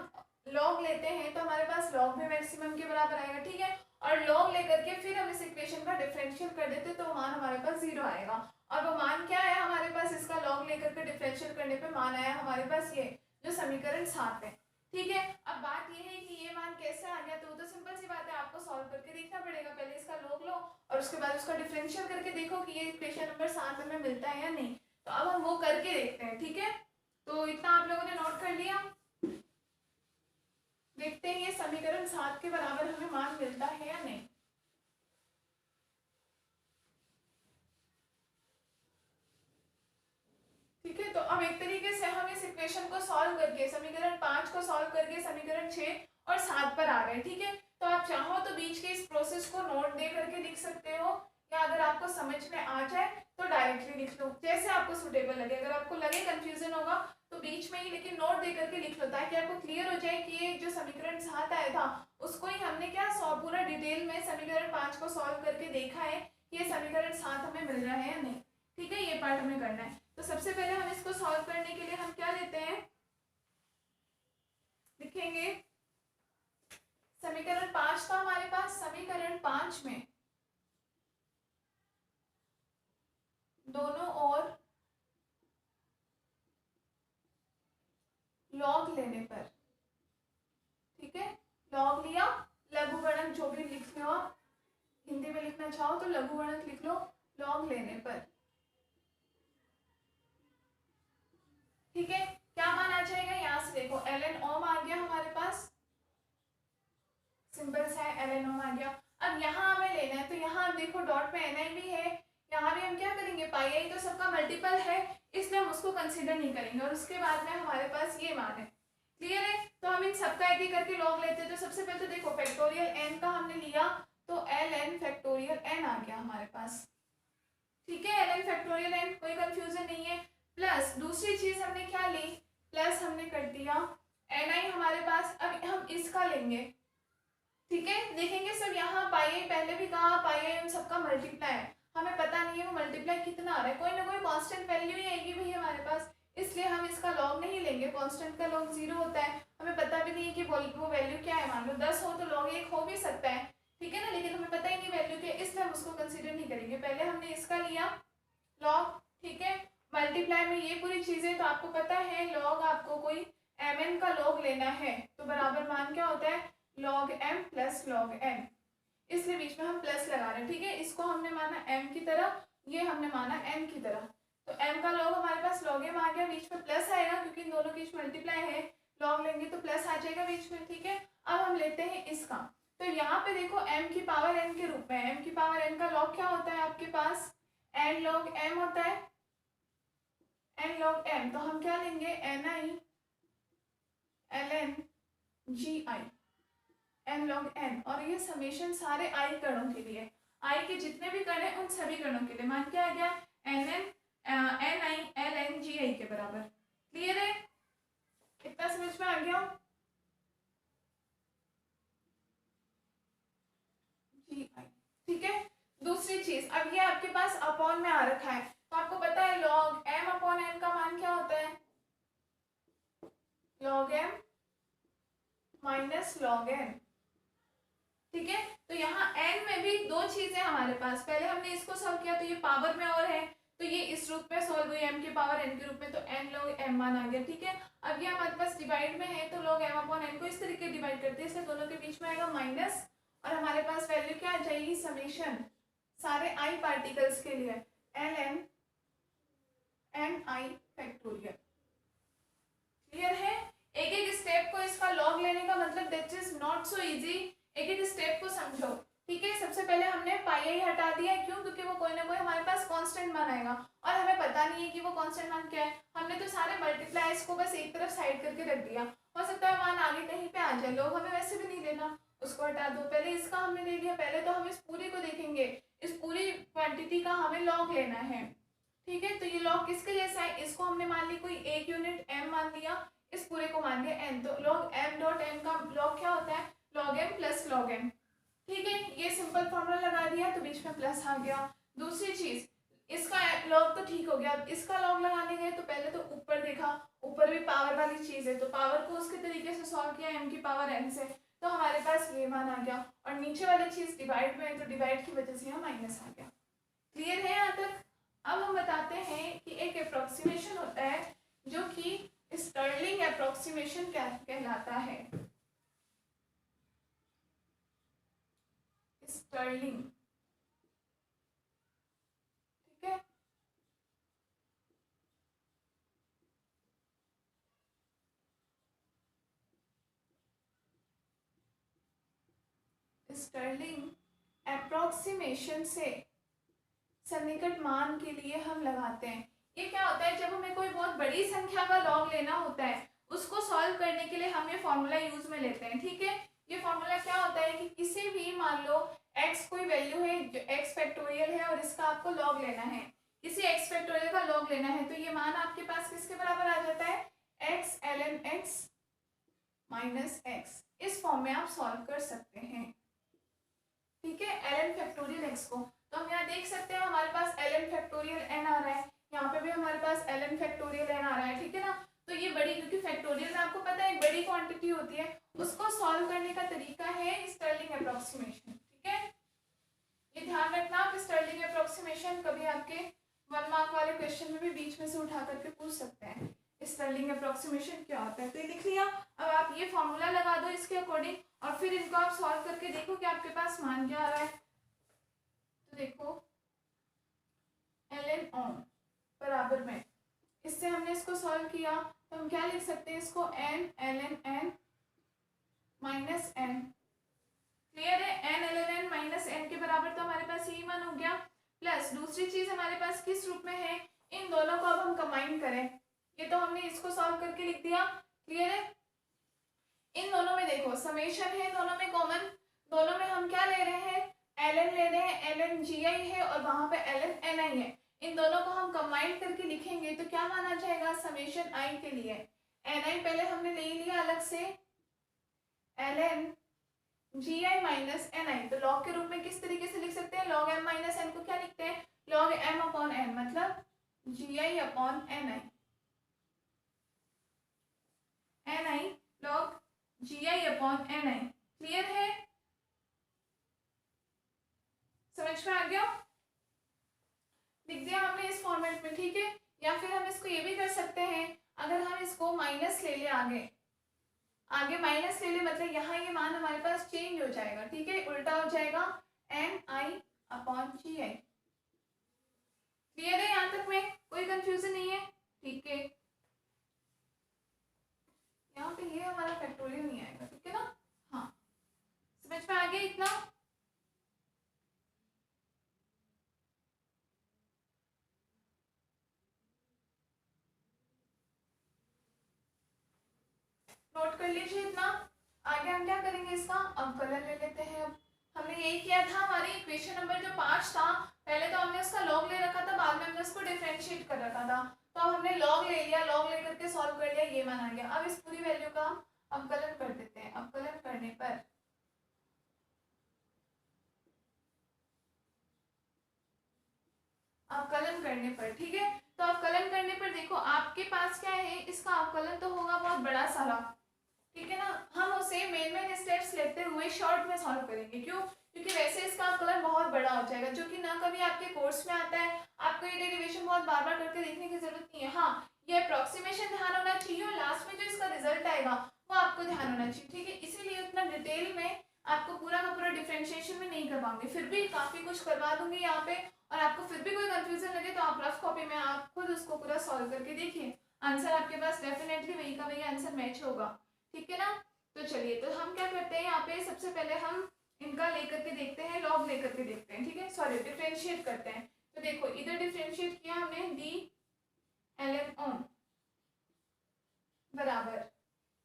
लॉग लेते हैं तो हमारे पास लॉग भी मैक्सिमम के बराबर आएगा। ठीक है, और लॉग लेकर के फिर हम इस इक्वेशन का डिफरेंशियल कर देते तो मान हमारे पास 0 आएगा। और वो मान क्या आया हमारे पास, इसका लॉग लेकर के डिफरेंशियल करने पे मान आया हमारे पास ये जो समीकरण 7 है। ठीक है, अब बात ये है कि ये मान कैसे आ गया, तो सिंपल सी बात है, आपको सॉल्व करके देखना पड़ेगा। पहले इसका लॉग लो और उसके बाद उसका डिफरेंशियल करके देखो कि ये इक्वेशन नंबर 7 हमें मिलता है या नहीं। तो अब हम वो करके देखते हैं। ठीक है, तो इतना आप लोगों ने नोट कर लिया। देखते हैं ये समीकरण 7 के बराबर हमें मान मिलता है या नहीं। ठीक है, तो अब एक तरीके से हम इस इक्वेशन को सॉल्व करके समीकरण 5 को सॉल्व करके समीकरण 6 और 7 पर आ रहे हैं। ठीक है, तो आप चाहो तो बीच के इस प्रोसेस को नोट दे करके लिख सकते हो, या अगर आपको समझ में आ जाए तो डायरेक्टली लिख लो, जैसे आपको सुटेबल लगे। अगर आपको लगे कंफ्यूजन होगा तो बीच में ही लेकिन नोट दे करके लिख लो, ताकि आपको क्लियर हो जाए कि ये जो समीकरण 7 आया था उसको ही हमने क्या पूरा डिटेल में समीकरण 5 को सॉल्व करके देखा है कि ये समीकरण 7 हमें मिल रहा है या नहीं। ठीक है, ये पार्ट हमें करना है। तो सबसे पहले हम इसको सॉल्व करने के लिए हम क्या लेते हैं, लिखेंगे समीकरण 5 था हमारे पास। समीकरण 5 में दोनों ओर लॉग लेने पर, ठीक है, लॉग लिया, लघुगणक जो भी लिख लो आप, हिंदी में लिखना चाहो तो लघुगणक लिख लो, लॉग लेने पर। ठीक है, क्या मान आ जाएगा, यहाँ से देखो ln ओम आ गया हमारे पास, सिंपल सा है, ln ओम आ गया। अब यहाँ हमें लेना है, तो यहाँ आप देखो डॉट में ni भी है, यहाँ भी हम क्या करेंगे, पाई आई तो सबका मल्टीपल है, इसलिए हम उसको कंसीडर नहीं करेंगे, और उसके बाद में हमारे पास ये मान है। क्लियर है? तो हम इन सबका एक एक करके लॉग लेते हैं। तो सबसे पहले तो देखो फैक्टोरियल एन का हमने लिया तो एल एन फैक्टोरियल एन आ गया हमारे पास, ठीक है, एल एन फैक्टोरियल एन, कोई कंफ्यूजन नहीं है। प्लस दूसरी चीज हमने क्या ली, प्लस हमने कर दिया एन आई हमारे पास। अब हम इसका लेंगे, ठीक है, देखेंगे सब यहाँ पाई पहले भी कहा पाई उन सबका मल्टीप्लाई है, हमें पता नहीं है वो मल्टीप्लाई कितना आ रहा है, कोई ना कोई कांस्टेंट वैल्यू ही आएगी भाई हमारे पास, इसलिए हम इसका लॉग नहीं लेंगे। कांस्टेंट का लॉग 0 होता है, हमें पता भी नहीं है कि वो वैल्यू क्या है। मान लो 10 हो तो लॉग 1 हो भी सकता है, ठीक है ना, लेकिन हमें पता ही नहीं वैल्यू क्या, इसलिए हम उसको कंसिडर नहीं करेंगे। पहले हमने इसका लिया लॉग, ठीक है, मल्टीप्लाई में ये पूरी चीजें तो आपको पता है। लॉग आपको कोई mn का लॉग लेना है तो बराबर मान क्या होता है, log m plus log n, इसलिए बीच में हम प्लस लगा रहे हैं, ठीक है। इसको हमने माना m की तरह, ये हमने माना n की तरह, तो m का log हमारे पास log m आ गया, बीच में प्लस आएगा क्योंकि इन दोनों की मल्टीप्लाई है, log लेंगे तो प्लस आ जाएगा बीच में, ठीक है। अब हम लेते हैं इसका, तो यहाँ पे देखो m की पावर n के रूप में, m की पावर n का log क्या होता है आपके पास, n log m होता है, n log m, तो हम क्या लेंगे ni ln gi n log n, और ये समेशन सारे i कणों के लिए, i के जितने भी कण हैं उन सभी कणों के लिए, मान क्या आ गया nn ni ln gi के बराबर। क्लियर है, इतना समझ में आ गया gi, ठीक है। दूसरी चीज, अब ये आपके पास अपॉन में आ रखा है, तो आपको पता है log m अपॉन n का मान क्या होता है, log m minus log n, ठीक है। तो यहाँ n में भी दो चीजें हमारे पास, पहले हमने इसको सॉल्व किया तो ये पावर में और है, तो ये इस रूप में सॉल्व हुई m के पावर n के रूप में, तो n log m मान आ गया, ठीक है। अब ये हमारे पास डिवाइड में है तो log m अपॉन n को इस तरीके डिवाइड करते हैं, इसलिए दोनों के बीच में आएगा माइनस, और हमारे पास वैल्यू क्या आ जाएगी, समेशन सारे i पार्टिकल्स के लिए ln ni फैक्टोरियल। क्लियर है, एक एक स्टेप को इसका लॉग लेने का मतलब that is not so easy, एक एक स्टेप को समझो, ठीक है। सबसे पहले हमने पाई आई हटा दिया, क्यों, क्योंकि वो कोई ना कोई हमारे पास कांस्टेंट मान आएगा और हमें पता नहीं है कि वो कांस्टेंट मान क्या है, हमने तो सारे मल्टीप्लाइज को बस एक तरफ साइड करके रख दिया, हो सकता है मान आगे कहीं पे आ जाए, लोग हमें वैसे भी नहीं लेना, उसको हटा दो। पहले इसका हमने ले लिया, पहले तो हम इस पूरी को देखेंगे, इस पूरी क्वांटिटी का हमें लॉग लेना है, ठीक है। तो ये लॉग किसके जैसा है, इसको हमने मान ली कोई एक यूनिट m मान लिया, इस पूरे को मान लिया n, तो log m डॉट n का log क्या होता है, log m plus log n, ठीक है। ये सिंपल फॉर्मूला लगा दिया तो बीच में प्लस आ गया। दूसरी चीज, इसका log तो ठीक हो गया, अब इसका log लगाने गए तो पहले तो ऊपर देखा, ऊपर भी पावर वाली चीज है, तो पावर को उसके तरीके से सॉल्व किया m की पावर n से, तो हमारे पास ये मान आ गया, और नीचे वाली चीज डिवाइड में है तो डिवाइड की वजह से यहाँ माइनस आ गया। क्लियर है यहाँ तक? अब हम बताते हैं कि एक अप्रोक्सीमेशन होता है जो कि स्टर्लिंग अप्रोक्सीमेशन क्या कहलाता है, स्टर्लिंग, ठीक है। स्टर्लिंग अप्रोक्सीमेशन से सन्निकट मान के लिए हम लगाते हैं। ये क्या होता है, जब हमें कोई बहुत बड़ी संख्या का लॉग लेना होता है, उसको सॉल्व करने के लिए हम ये फॉर्मूला यूज में लेते हैं, ठीक है। ये फॉर्मूला क्या होता है कि किसी भी, मान लो x कोई वैल्यू है जो x फैक्टोरियल है और इसका आपको लॉग लेना है, किसी x फैक्टोरियल का लॉग लेना है, तो ये मान आपके पास किसके बराबर आ जाता है, x ln x minus x, इस फॉर्म में आप सॉल्व कर सकते हैं, ठीक है, ln फैक्टोरियल x को। तो हम यहाँ देख सकते हैं हमारे पास ln फैक्टोरियल n आ रहा है, यहाँ पे भी हमारे पास ln फैक्टोरियल n आ रहा है, ठीक है ना। तो ये बड़ी, क्योंकि फैक्टोरियल में आपको पता है एक बड़ी क्वांटिटी होती है, उसको सॉल्व करने का तरीका है स्टर्लिंग अप्रोक्सीमेशन, ठीक है। ये ध्यान रखना, आप स्टर्लिंग अप्रोक्सीमेशन कभी आपके 1 मार्क वाले क्वेश्चन में भी बीच में से उठा करके पूछ सकते हैं, स्टर्लिंग अप्रोक्सीमेशन क्या होता है। तो ये लिख लिया, अब आप ये फॉर्मूला लगा दो इसके अकॉर्डिंग, और फिर इनको आप सॉल्व करके देखो कि आपके पास मान क्या आ रहा है। तो देखो ln ओम बराबर में, इससे हमने इसको सॉल्व किया तो हम क्या लिख सकते हैं, इसको n ln n minus n, clear है, n ln n minus n के बराबर, तो हमारे पास यही मान हो गया। प्लस दूसरी चीज हमारे पास किस रूप में है, इन दोनों को अब हम कंबाइन करें, ये तो हमने इसको सॉल्व करके लिख दिया, क्लियर है। इन दोनों में देखो समेशन है, दोनों में कॉमन, दोनों में हम क्या ले रहे हैं, ln ले रहे हैं, ln gi है और वहां पे ln ni है। इन दोनों को हम कंबाइन करके लिखेंगे तो क्या माना जाएगा, समेशन i के लिए ni पहले हमने ले लिया अलग से, ln gi माइनस ni, तो लॉग के रूप में किस तरीके से लिख सकते हैं, log m माइनस n को क्या लिखते हैं, log m अपॉन n, मतलब gi upon ni, ni log gi upon ni। Clear है, समझ में आ गया, लिख दिया हमने इस फॉर्मेट में, ठीक है। या फिर हम इसको ये भी कर सकते हैं, अगर हम इसको माइनस ले ले आगे, आगे माइनस ले ले मतलब यहाँ ये मान हमारे पास चेंज हो जाएगा, ठीक है, उल्टा हो जाएगा ni अपॉन gi। क्लियर है, यहाँ तक में कोई कंफ्यूजन नहीं है, ठीक है। यहाँ पे ये हमारा फैक्टोरियल नहीं आएगा, ठीक है ना, हाँ समझ में आ गया इतना। नोट कर लीजिए इतना। आगे हम क्या करेंगे, इसका अवकलन ले लेते हैं। अब हमने यही किया था, हमारी इक्वेशन नंबर जो 5 था, पहले तो हमने उसका लॉग ले रखा था, बाद में हमने उसको डिफरेंशिएट कर रखा था, तो अब हमने लॉग ले लिया, लॉग लेकर के सॉल्व कर लिया, ये मान आ गया। अब इस पूरी वैल्यू का हम अवकलन कर देते हैं। अवकलन करने पर ठीक है, तो अवकलन करने पर देखो आपके पास क्या है, इसका अवकलन तो होगा बहुत बड़ा सारा, ठीक है ना। हम उसे मेन स्टेप्स लेते हुए शॉर्ट में सॉल्व करेंगे, क्यों, क्योंकि वैसे इसका अवकलन बहुत बड़ा हो जाएगा, जो कि ना कभी आपके कोर्स में आता है, आपको ये डेरिवेशन बहुत बार बार करके देखने की जरूरत नहीं है। हाँ, ये अप्रोक्सीमेशन ध्यान होना चाहिए और लास्ट में जो इसका रिजल्ट आएगा वो आपको ध्यान होना चाहिए, ठीक है। इसीलिए उतना डिटेल में आपको पूरा का पूरा डिफरेंशिएशन में नहीं करवाऊंगी, फिर भी काफी कुछ करवा दूंगी यहाँ पे, और आपको फिर भी कोई कंफ्यूजन लगे तो आप रफ कॉपी में आप खुद उसको पूरा सॉल्व करके देखिए, आंसर आपके पास डेफिनेटली वही का वही आंसर मैच होगा, ठीक है ना। तो चलिए, तो हम क्या करते हैं यहाँ पे, सबसे पहले हम इनका लेकर के देखते हैं, लॉग लेकर के देखते हैं, ठीक है, सॉरी डिफरेंशिएट करते हैं। तो देखो इधर डिफरेंशिएट किया हमने डी ln ओम बराबर,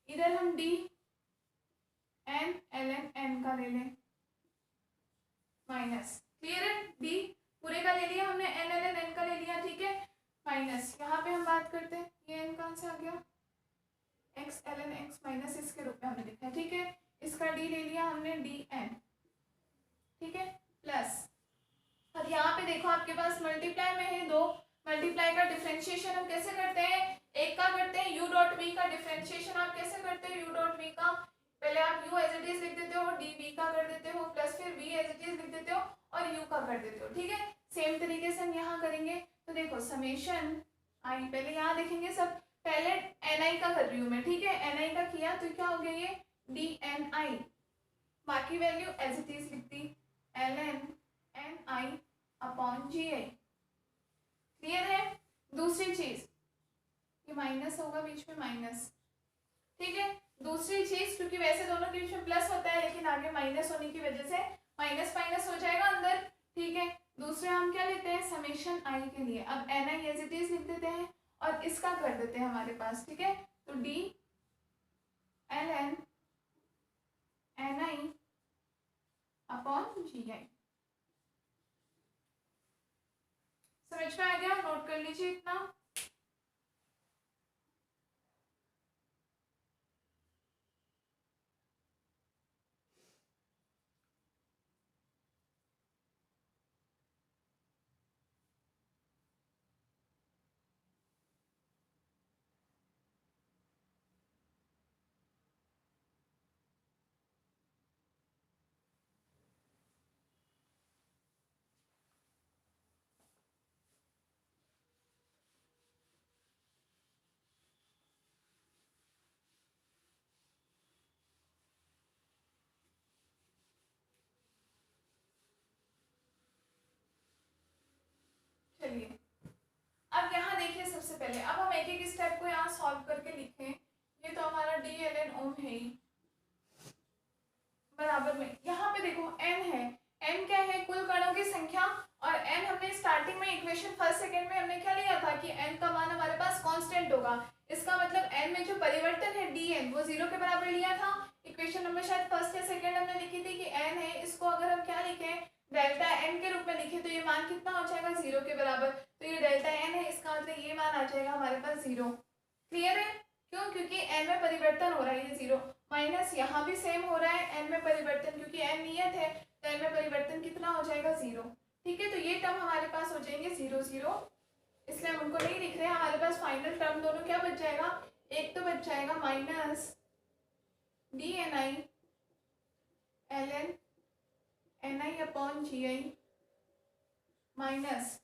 इधर हम डी एन ln n का ले लें माइनस, क्लियर है, डी पूरे का ले लिया हमने, n ln n का ले लिया, ठीक है, माइनस यहाँ पे हम बात करते हैं, ये n कहाँ से आ गया, x ln x माइनस इसके रूप में हमने लिखा है, ठीक है, इसका d ले लिया हमने dn, ठीक है, प्लस, अब यहाँ पे देखो आपके पास मल्टीप्लाई में है दो, मल्टीप्लाई का डिफरेंशिएशन हम कैसे करते हैं, एक का करते हैं u डॉट v का डिफरेंशिएशन आप कैसे करते हो, u डॉट v का पहले आप u एज इट इज लिख देते हो, dv का कर देते हो, प्लस फिर v एज इट इज लिख देते हो और u का कर देते हो, ठीक है। सेम तरीके से हम यहाँ करेंगे, तो देखो समेशन i, पहले यहाँ देखेंगे सब, पहले ni का कर रही हूँ मैं, ठीक है, ni का किया तो क्या हो गया ये dni, बाकी वैल्यू एज इट इज लिख दी ln ni upon gi, clear है। दूसरी चीज, ये माइनस होगा बीच में माइनस, ठीक है, दूसरी चीज, क्योंकि वैसे दोनों के बीच में प्लस होता है लेकिन आगे माइनस होने की वजह से माइनस माइनस हो जाएगा अंदर, ठीक है। दूसरे हम क्या लेते हैं, समेशन i के लिए अब ni एज इट इज लिख देते हैं और इसका कर देते हैं हमारे पास, ठीक है, तो d ln ni upon gi, समझ में आ गया, नोट कर लीजिए इतना। चलिए, अब यहाँ देखिए सबसे पहले, अब हम एक एक स्टेप को यहाँ सॉल्व करके लिखें। ये तो हमारा डी ln ओम है ही, बराबर में यहाँ पे देखो n है, n क्या है, कुल कणों की संख्या, और n हमने स्टार्टिंग में इक्वेशन फर्स्ट सेकंड में हमने क्या लिया था कि n का मान हमारे पास कांस्टेंट होगा, इसका मतलब एन में जो परिवर्तन है डी एन वो 0 के बराबर लिया था। इक्वेशन नंबर शायद फर्स्ट या सेकंड हमने लिखी थी कि एन है, इसको अगर हम क्या लिखें डेल्टा एन के रूप में लिखे तो ये मान कितना हो जाएगा 0 के बराबर। तो ये डेल्टा एन है, इसका मतलब ये मान आ जाएगा हमारे पास 0। क्लियर है? क्यों? क्योंकि एन में परिवर्तन हो रहा है, ये 0 माइनस यहाँ भी सेम हो रहा है एन में परिवर्तन, क्योंकि एन नियत है तो एन में परिवर्तन कितना हो जाएगा 0। ठीक है, तो ये टर्म हमारे पास हो जाएंगे 0 0, इसलिए हम उनको नहीं लिख रहे हैं। हमारे पास फाइनल टर्म दोनों क्या बच जाएगा, एक तो बच जाएगा minus D N I L N N I upon G I minus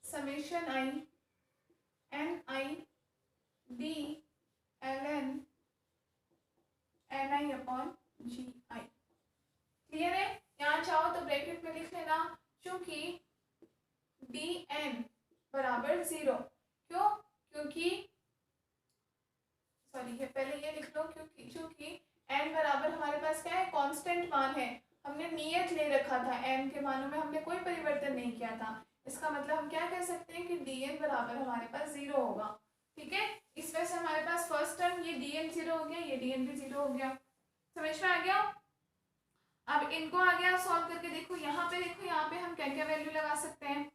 summation I N I D L N N I upon G I. Clear है? यहाँ चाहो तो ब्रैकेट में लिख लेना, चूंकि डी एन बराबर 0, क्यों? क्योंकि सॉरी ये पहले ये लिख लो, क्योंकि चूंकि n बराबर हमारे पास क्या है, कांस्टेंट मान है, हमने नियत ले रखा था, n के मानों में हमने कोई परिवर्तन नहीं किया था। इसका मतलब हम क्या कह सकते हैं कि dn बराबर हमारे पास 0 होगा। ठीक है, इस वजह से हमारे पास फर्स्ट टर्म ये dn 0 हो गया, ये dn भी 0 हो गया। समझ में आ गया? अब इनको आगे आप सॉल्व करके देखो, यहाँ पे देखो, यहाँ पे हम क्या क्या वैल्यू लगा सकते हैं।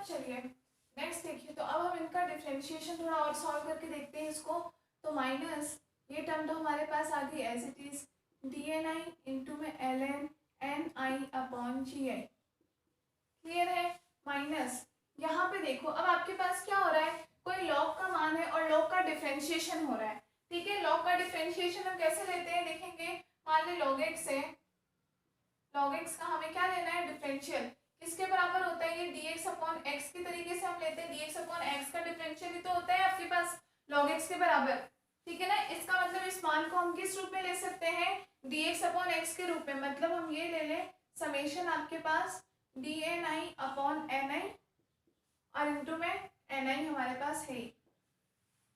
चलिए नेक्स्ट देखिए, तो अब हम इनका डिफरेंशिएशन थोड़ा और सॉल्व करके देखते हैं इसको। तो माइनस ये टर्म तो हमारे पास आ गई as it is D N I into में L N N I upon G I. Clear है? माइनस यहाँ पे देखो, अब आपके पास क्या हो रहा है, कोई लॉग का मान है और लॉग का डिफरेंशिएशन हो रहा है। ठीक है, लॉग का डिफरेंशिएशन हम कैसे लेते हैं देखेंगे। मान ली लॉग एक्स है, लॉग एक्स का हमें क्या लेना है, डिफरेंशियल। किसके बराबर होता है ये, dx अपॉन एक्स के तरीके से हम लेते हैं। dx अपॉन एक्स का डिफरेंशियल ही तो होता है आपके पास log x के बराबर। ठीक है ना, इसका मतलब इस मान को हम किस रूप में ले सकते हैं, dx अपॉन एक्स के रूप में। मतलब हम ये ले लें समेशन आपके पास dni अपॉन ni और इंटू में ni हमारे पास है।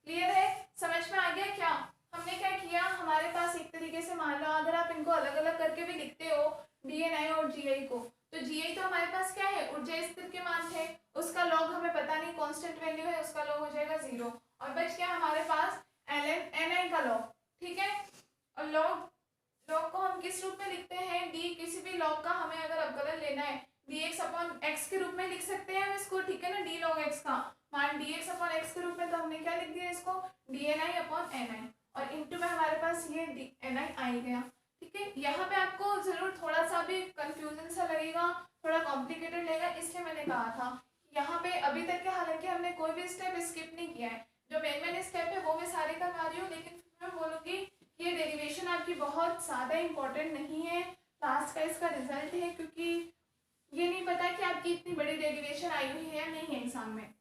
क्लियर है? समझ में आ गया क्या? हमने क्या किया, हमारे पास एक तरीके से मान लो, अगर आप इनको अलग अलग करके भी लिखते हो dni और gi को, तो जी तो हमारे पास क्या है, ऊर्जा स्थिर के मान थे, उसका लॉग हमें पता नहीं, कांस्टेंट वैल्यू है, उसका लॉग हो जाएगा 0 और बच गया हमारे पास एल एन एन आई का लॉग। ठीक है, और लॉग को हम किस रूप में लिखते हैं, डी किसी भी लॉग का हमें अगर अवकलन लेना है डी एक्स अपॉन एक्स के रूप में लिख सकते हैं हम इसको। ठीक है ना, डी लॉग एक्स का मान डी एक्स अपॉन एक्स के रूप में, तो हमने क्या लिख दिया इसको D N I upon N आई और इंटू में हमारे पास ये डी एन आई आ गया। ठीक है, यहाँ पे आपको जरूर थोड़ा सा भी कंफ्यूजन सा लगेगा, थोड़ा कॉम्प्लिकेटेड लगेगा, इसलिए मैंने कहा था यहाँ पे अभी तक के हालांकि हमने कोई भी स्टेप स्किप नहीं किया है, जो मेन स्टेप है वो मैं सारे करवा रही हूँ, लेकिन मैं बोलूँगी ये डेरिवेशन आपकी बहुत ज़्यादा इंपॉर्टेंट नहीं है, लास्ट का इसका रिजल्ट है, क्योंकि ये नहीं पता कि आपकी इतनी बड़ी डेरिवेशन आई हुई है या नहीं है एग्जाम में।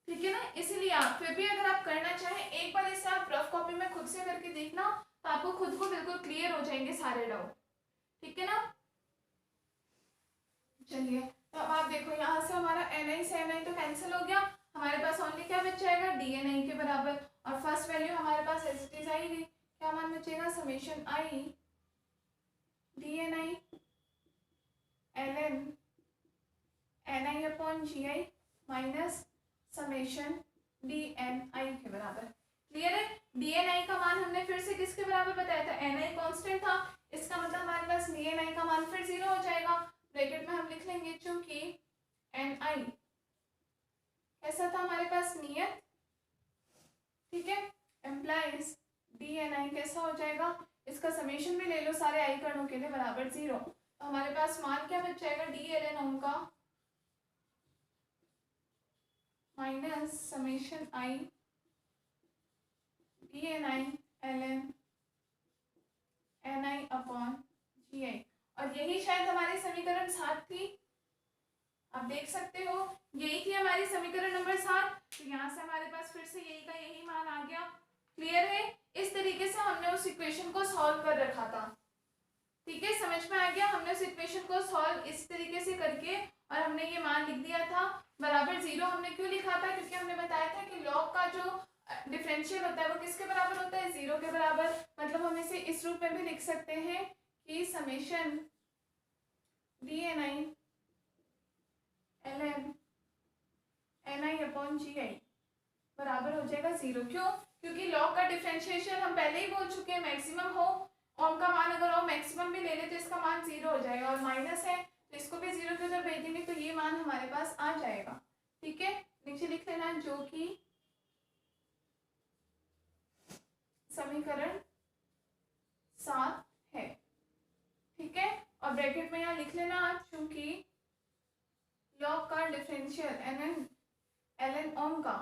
ठीक है ना, इसलिए आप फिर भी अगर आप करना चाहें एक बार इसे आप रफ कॉपी में खुद से करके देखना, तो आपको खुद को बिल्कुल क्लियर हो जाएंगे सारे डाउट। ठीक है ना, चलिए तो अब आप देखो, यहाँ से हमारा एन आई से एन आई तो कैंसिल हो गया, हमारे पास ओनली क्या बच जाएगा डी एन आई के बराबर, और फर्स्ट वैल्यू हमारे पास एज इट इज आई गई, क्या मान बचेगा summation I D N I L N N I upon G I minus summation D N I के बराबर। क्लियर है? डी एन आई का मान हमने फिर से किसके बराबर बताया था, एन आई कॉन्स्टेंट था, इसका मतलब हमारे पास डी एन आई का मान फिर 0 हो जाएगा। ब्रैकेट में हम लिख लेंगे चूंकि एन आई कैसा था हमारे पास नियत, ठीक है, एम्प्लाइज DNi कैसा हो जाएगा, इसका समेशन भी ले लो सारे आई कणों के लिए बराबर 0। तो हमारे पास मान क्या बच जाएगा, DLn का माइनस समेशन आई DNi ln ni upon gi। और यही शायद हमारी समीकरण 7 थी, आप देख सकते हो यही थी हमारी समीकरण नंबर 7। तो यहाँ से हमारे पास फिर से यही का यही मान आ गया। क्लियर है, इस तरीके से हमने उस इक्वेशन को सॉल्व कर रखा था। ठीक है, समझ में आ गया, हमने उस इक्वेशन को सॉल्व इस तरीके से करके और हमने ये मान लिख दिया था बराबर 0। हमने क्यों लिखा था, क्योंकि हमने बताया था कि लॉग का जो डिफरेंशियल होता है वो किसके बराबर होता है, 0 के बराबर। मतलब हम इसे इस रूप में भी लिख सकते हैं कि summation DNi ln ni upon gi बराबर हो जाएगा 0। क्यों, क्योंकि लॉग का डिफरेंशिएशन हम पहले ही बोल चुके हैं, मैक्सिमम हो ओम का मान अगर हम मैक्सिमम भी ले ले तो इसका मान 0 हो जाएगा, और माइनस है तो इसको भी 0 के उधर भेज देंगे तो ये मान हमारे पास आ जाएगा। ठीक है, नीचे लिख लेना जो कि समीकरण 7 है। ठीक है, और ब्रैकेट में यहाँ लिख लेना आप, चूंकि लॉग का डिफरेंशियल ln ओम का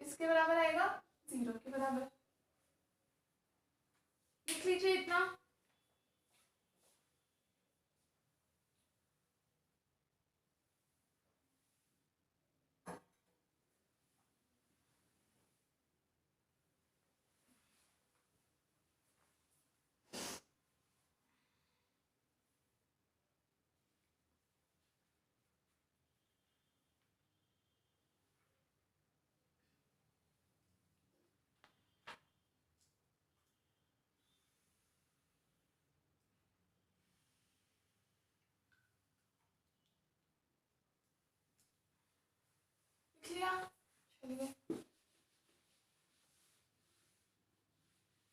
किसके बराबर आएगा, 0 के बराबर। लिख लीजिए इतना। लिया, चलिए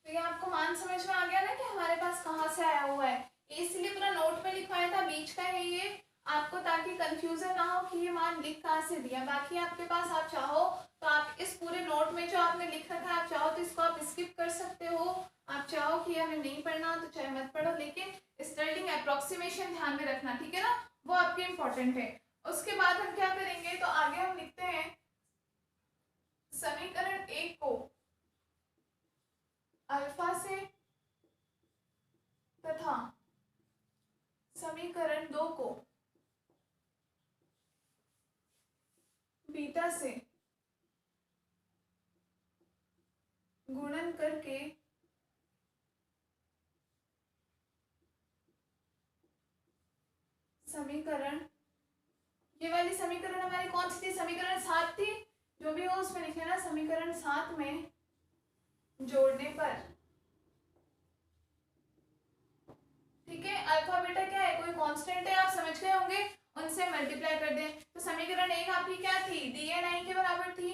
तो ये आपको मान समझ में आ गया ना कि हमारे पास कहाँ से आया हुआ है। इसलिए पूरा नोट में लिखवाया था, बीच का है ये आपको, ताकि कंफ्यूजन ना हो कि ये मान लिख कहाँ से दिया। बाकी आपके पास आप चाहो तो आप इस पूरे नोट में जो आपने लिख रखा है, आप चाहो तो इसको आप स्किप कर सकते हो, आप चाहो कि हमें नहीं पढ़ना तो चाहे मत पढ़ो, लेकिन स्टर्लिंग अप्रोक्सीमेशन ध्यान में रखना, ठीक है ना, वो आपके इम्पोर्टेंट है। उसके बाद हम क्या करेंगे, तो आगे हम लिखते हैं समीकरण 1 को अल्फा से तथा समीकरण 2 को बीटा से गुणन करके समीकरण, ये वाली समीकरण हमारी कौन सी थी, समीकरण 7 थी, जो भी हो उसमें लिख लेना समीकरण 7 में जोड़ने पर, ठीक है, अल्फा बीटा क्या है, कोई कांस्टेंट है, आप समझ गए होंगे, उनसे मल्टीप्लाई कर दें। तो समीकरण 1 आपकी क्या थी, DNi के बराबर थी,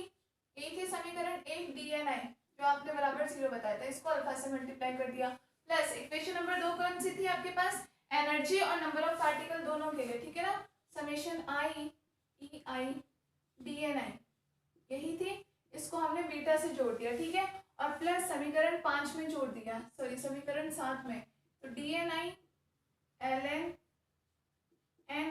एक थी समीकरण 1 DNi जो आपने बराबर 0 बताया था, इसको अल्फा से मल्टीप्लाई कर दिया, प्लस इक्वेशन नंबर 2 कौन सी थी आपके पास, एनर्जी और नंबर ऑफ पार्टिकल दोनों के लिए, ठीक है ना, समेशन i ei DNi यही थी, इसको हमने बीटा से जोड़ दिया, ठीक है, और प्लस समीकरण 5 में जोड़ दिया, सॉरी समीकरण 7 में, तो DNi ln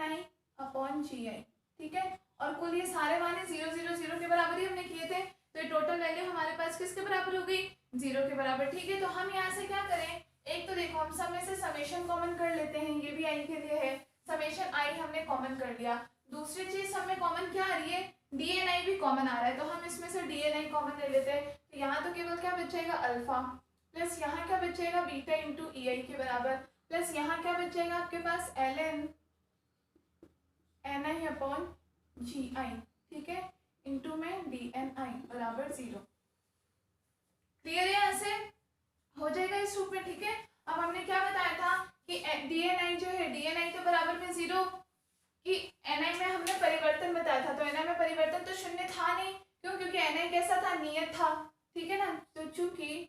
ni upon gi, ठीक है, और कुल ये सारे माने 0 0 0 के बराबर ही हमने किए थे, तो ये टोटल वैल्यू हमारे पास किसके बराबर हो गई, 0 के बराबर, ठीक है। तो हम यहाँ से क्या करें, एक तो देखो हम सब में से समेशन कॉमन कर लेते हैं, ये भी आई के लिए है, समेशन आई हमने कॉमन कर लिया, दूसरी चीज हमें कॉमन क्या आ रही है, DNi भी कॉमन आ रहा है, तो हम इसमें से DNi कॉमन ले लेते हैं, तो यहाँ तो केवल क्या बचेगा अल्फा, प्लस यहाँ क्या बचेगा बीटा इंटू ei के बराबर, प्लस यहाँ क्या बचेगा आपके पास ln ni अपॉन gi, ठीक है, इंटू में DNi बराबर 0। क्लियर है, यहाँ से हो जाएगा इस रूप में, ठीक है। अब हमने क्या बताया था कि DNi जो है, DNi के बराबर में 0 कि ni में हमने परिवर्तन बताया था, तो ni में परिवर्तन तो शून्य था नहीं, क्यों, क्योंकि ni कैसा था, नियत था, ठीक है ना, तो चूंकि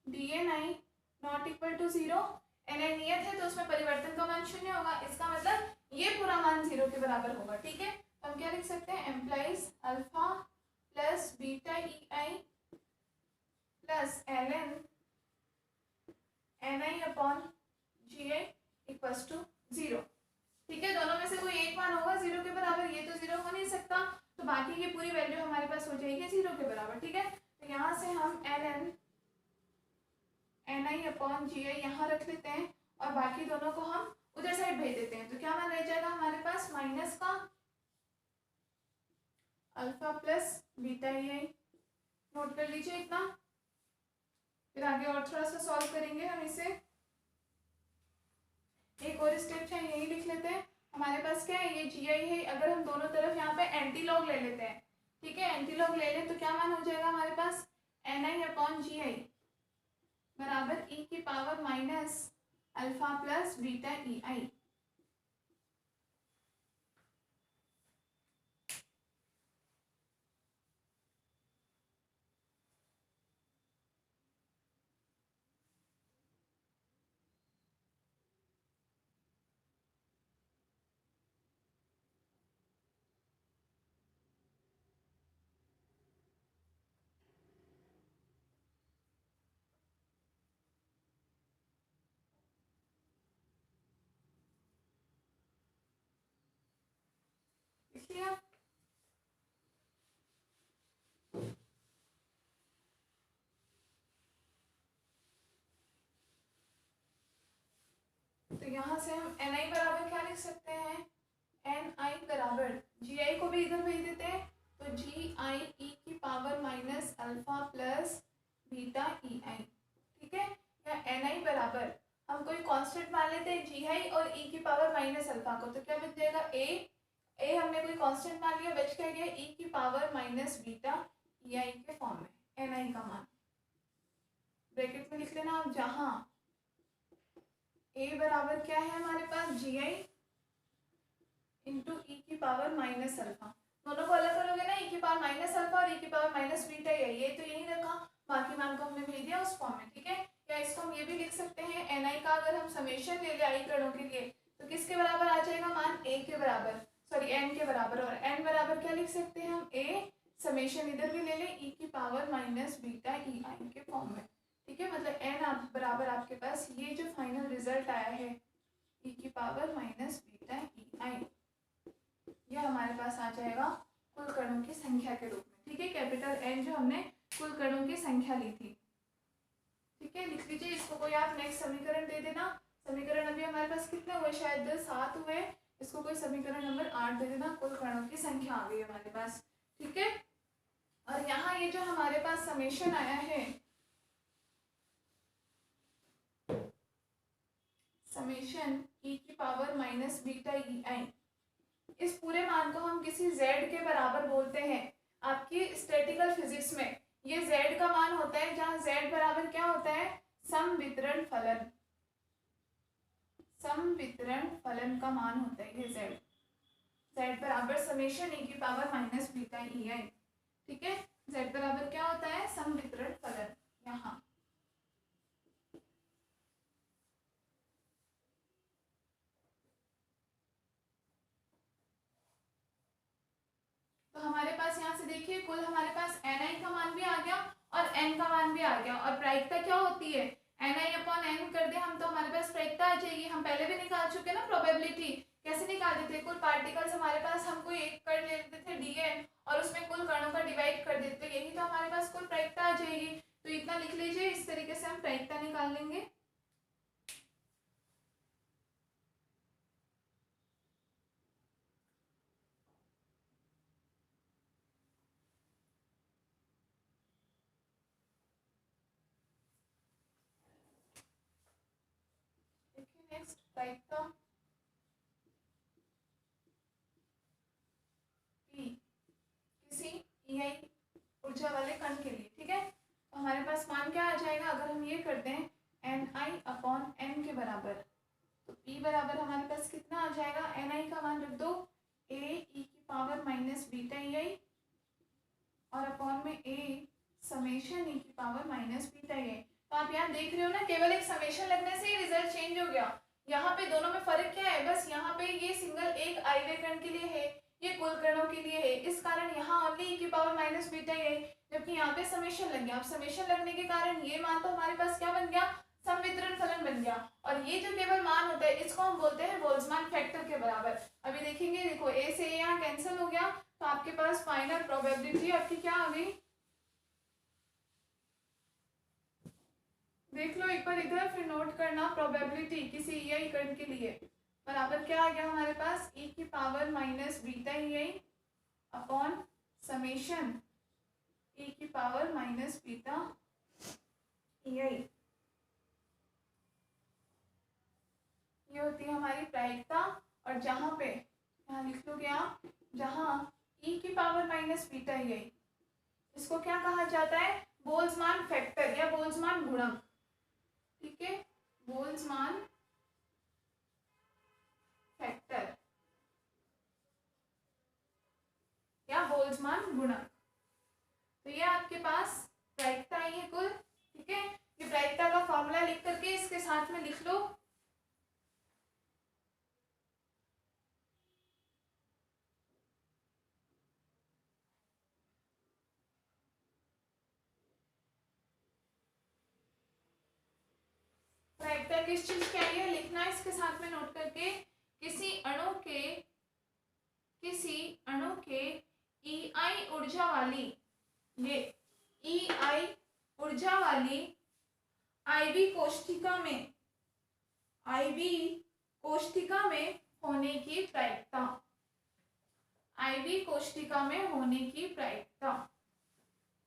DNi not equal to 0, ni नियत है तो उसमें परिवर्तन का मान शून्य होगा, इसका मतलब ये पूरा मान 0 के बराबर होगा, ठीक है। तो हम क्या लिख सकते हैं, implies alpha plus beta ei plus ln ni upon gi equals to 0। ठीक है, दोनों में से कोई एक मान होगा 0 के बराबर, ये तो 0 हो नहीं सकता, तो बाकी की पूरी वैल्यू हमारे पास हो जाएगी 0 के बराबर। ठीक है, तो यहाँ से हम ln ni अपॉन जी आई यहाँ रख लेते हैं और बाकी दोनों को हम उधर साइड भेज देते हैं। तो क्या मान रह जाएगा हमारे पास, माइनस का अल्फा प्लस बीटा ई आई। नोट कर लीजिए इतना, फिर आगे और थोड़ा सा सॉल्व करेंगे हम इसे। एक और स्टेप है, यही लिख लेते हैं। हमारे पास क्या है, ये जी आई है, अगर हम दोनों तरफ यहाँ पे एंटी लॉग ले लेते हैं, ठीक है, एंटी लॉग ले लें तो क्या मान हो जाएगा हमारे पास, एन आई अपॉन जी आई बराबर ई की power minus alpha plus beta E I. लिया, तो यहाँ से हम एन आई बराबर क्या लिख सकते हैं, एन आई बराबर जी आई को भी इधर भेज देते हैं, तो जी आई ई की power minus alpha plus beta E I. ठीक है, या एन आई बराबर हम कोई कांस्टेंट मान लेते हैं जी आई और ई की पावर माइनस अल्फा को, तो क्या बच जाएगा, ए हमने कोई कांस्टेंट मान लिया, बच क्या गया ई की पावर माइनस बीटा ई आई के फॉर्म में एन आई का मान। ब्रैकेट में लिख लेना आप, जहां ए बराबर क्या है हमारे पास, जी आई इंटू ई की पावर माइनस अल्फा। दोनों को अलग करोगे ना, ई की पावर माइनस अल्फा और ई की पावर माइनस बीटा, ये तो यही रखा, बाकी मान को हमने भेज दिया उस फॉर्म में। ठीक है, या इसको हम ये भी लिख सकते हैं, एन आई का अगर हम समेशन ले ले आई कणों के लिए तो किसके बराबर आ जाएगा मान, ए के बराबर, सॉरी एन के बराबर, और एन बराबर क्या लिख सकते हैं हम, ए समेशन इधर भी ले ले ई की पावर माइनस बीटा ई आई के फॉर्म में। ठीक है, मतलब एन आप बराबर आपके पास ये जो फाइनल रिजल्ट आया है ई की पावर माइनस बीटा ई आई, यह हमारे पास आ जाएगा कुल कणों की संख्या के रूप में। ठीक है, कैपिटल एन जो हमने कुल कणों की संख्या ली थी। ठीक है, लिख लीजिए इसको, कोई आप नेक्स्ट समीकरण दे देना। समीकरण अभी हमारे पास कितने हुए, शायद 7 हुए, इसको कोई समीकरण नंबर 8 दे देना। कुल कणों की संख्या आ गई हमारे पास। ठीक है, और यहाँ ये जो हमारे पास समेशन आया है, समेशन ई की पावर माइनस बीटा ई आई, इस पूरे मान को हम किसी z के बराबर बोलते हैं। आपकी स्टैटिकल फिजिक्स में ये z का मान होता है, जहां z बराबर क्या होता है, समवितरण फलन, समवितरण फलन का मान होता है ये z बराबर समेशन e की power minus beta E I. ठीक है, z बराबर क्या होता है, समवितरण फलन। यहाँ तो हमारे पास यहाँ से देखिए, कुल हमारे पास एन आई का मान भी आ गया और एन का मान भी आ गया, और प्रायिकता क्या होती है, एन आई अपॉन एन कर दे हम तो हमारे पास प्रायिकता आ जाएगी। हम पहले भी निकाल चुके ना प्रोबेबिलिटी, कैसे निकालते थे, कुल पार्टिकल्स हमारे पास, हम कोई एक कर लेते थे डीएन और उसमें कुल कणों का डिवाइड कर देते, यही तो हमारे पास कुल प्रायिकता आ जाएगी। तो इतना लिख लीजिए, इस तरीके से हम प्रायिकता निकाल लेंगे। नेक्स्ट प्रायिकता किसी ई आई ऊर्जा वाले कण के लिए। ठीक है, तो हमारे पास मान क्या आ जाएगा, अगर हम ये करते हैं एन आई अपॉन एन के बराबर, तो P बराबर हमारे पास कितना आ जाएगा, एन आई का मान रख दो ए ई की पावर माइनस बीटा ई आई, और अपॉन में ए समेशन ई की पावर माइनस बीटा ई आई। तो आप यहाँ देख रहे हो ना, केवल एक समेशन लगने से ही रिजल्ट चेंज हो गया। यहाँ पे दोनों में फर्क क्या है, बस यहाँ पे ये सिंगल एक आई वे कण के लिए है, ये कुल कणों के लिए है, इस कारण यहाँ ओनली ई की पावर माइनस बीटा ई आई, जबकि यहाँ पे समेशन लग गया। अब समेशन लगने के कारण ये मान तो हमारे पास क्या बन गया, संवितरण फलन बन गया। और ये जो केवल मान होता है इसको हम बोलते हैं बोल्ट्जमान फैक्टर के बराबर। अभी देखेंगे, देखो ए से ए यहाँ कैंसिल हो गया, तो आपके पास फाइनल प्रोबेबिलिटी आपकी क्या आ गई, देख लो एक बार इधर, फिर नोट करना। प्रोबेबिलिटी किसी ई कण के लिए बराबर क्या आ गया हमारे पास, e की पावर माइनस बीटा ई अपॉन समेशन e की पावर माइनस बीटा ई। ये होती है हमारी प्रायिकता। और जहाँ पे यहाँ लिख लोगे आप, जहाँ e की पावर माइनस बीटा ई, इसको क्या कहा जाता है, बोल्ट्जमान फैक्टर या बोल्ट्जमान गुणक। ठीक है, बोल्ट्जमान फैक्टर या बोल्ट्जमान गुणक। तो ये आपके पास प्रायिकता आई है कुल। ठीक है, ये प्रायिकता का फॉर्मूला लिख करके इसके साथ में लिख लो। प्रायिकता किस चीज की आई है लिखना है इसके साथ में नोट करके, किसी अणु के EI ऊर्जा वाली, ये EI ऊर्जा वाली IB कोष्ठिका में होने की प्रायिकता, IB कोष्ठिका में होने की प्रायिकता।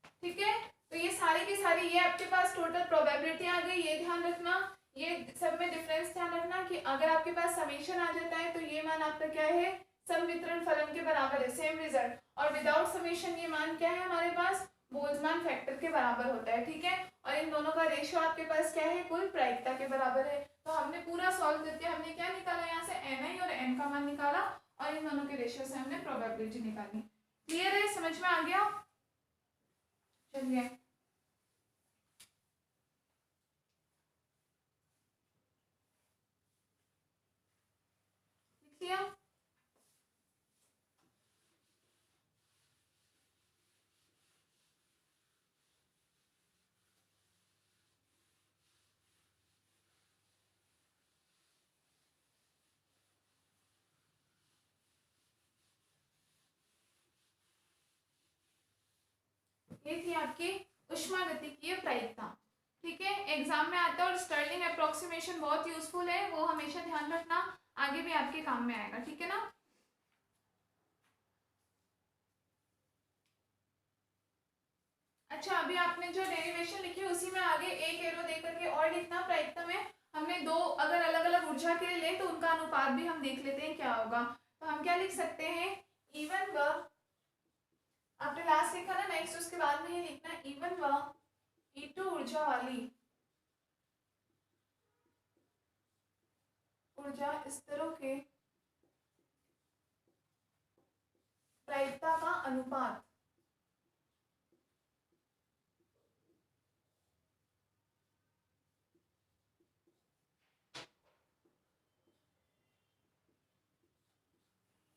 ठीक है, तो ये सारी की सारी, ये आपके पास टोटल प्रोबेबिलिटी आ गई। ये ध्यान रखना, ये सब में डिफरेंस ध्यान रखना कि अगर आपके पास समेशन आ जाता है तो ये मान आपका क्या है, संवितरण फलन के बराबर है, सेम रिजल्ट। और विदाउट समेशन ये मान क्या है हमारे पास, बोल्ट्जमान फैक्टर के बराबर होता है। ठीक है, और इन दोनों का रेशियो आपके पास क्या है, कुल प्रायिकता के बराबर है। तो हमने पूरा सॉल्व करके हमने क्या निकाला, यहाँ से ni और n का मान निकाला और इन दोनों के रेशियो से हमने प्रोबेबिलिटी निकाली। क्लियर है, समझ में आ गया। चलिए लिखिए, ये थी आपकी उष्मागतिकीय प्रायिकता। ठीक है, एग्जाम में आता है और स्टर्लिंग अप्रोक्सीमेशन बहुत यूजफुल है, वो हमेशा ध्यान रखना, आगे भी आपके काम में आएगा। ठीक है ना। अच्छा, अभी आपने जो डेरिवेशन लिखी उसी में आगे एक एरो दे करके और लिखना। प्रायिकता में हमने दो अगर अलग अलग ऊर्जा के लिए ले तो उनका अनुपात भी हम देख लेते हैं क्या होगा। तो हम क्या लिख सकते हैं, इवन व, आपने लास्ट लिखा ना नेक्स्ट, उसके बाद में ही लिखना इवन व E2 ऊर्जा वाली ऊर्जा स्तरों के प्रायिकता का अनुपात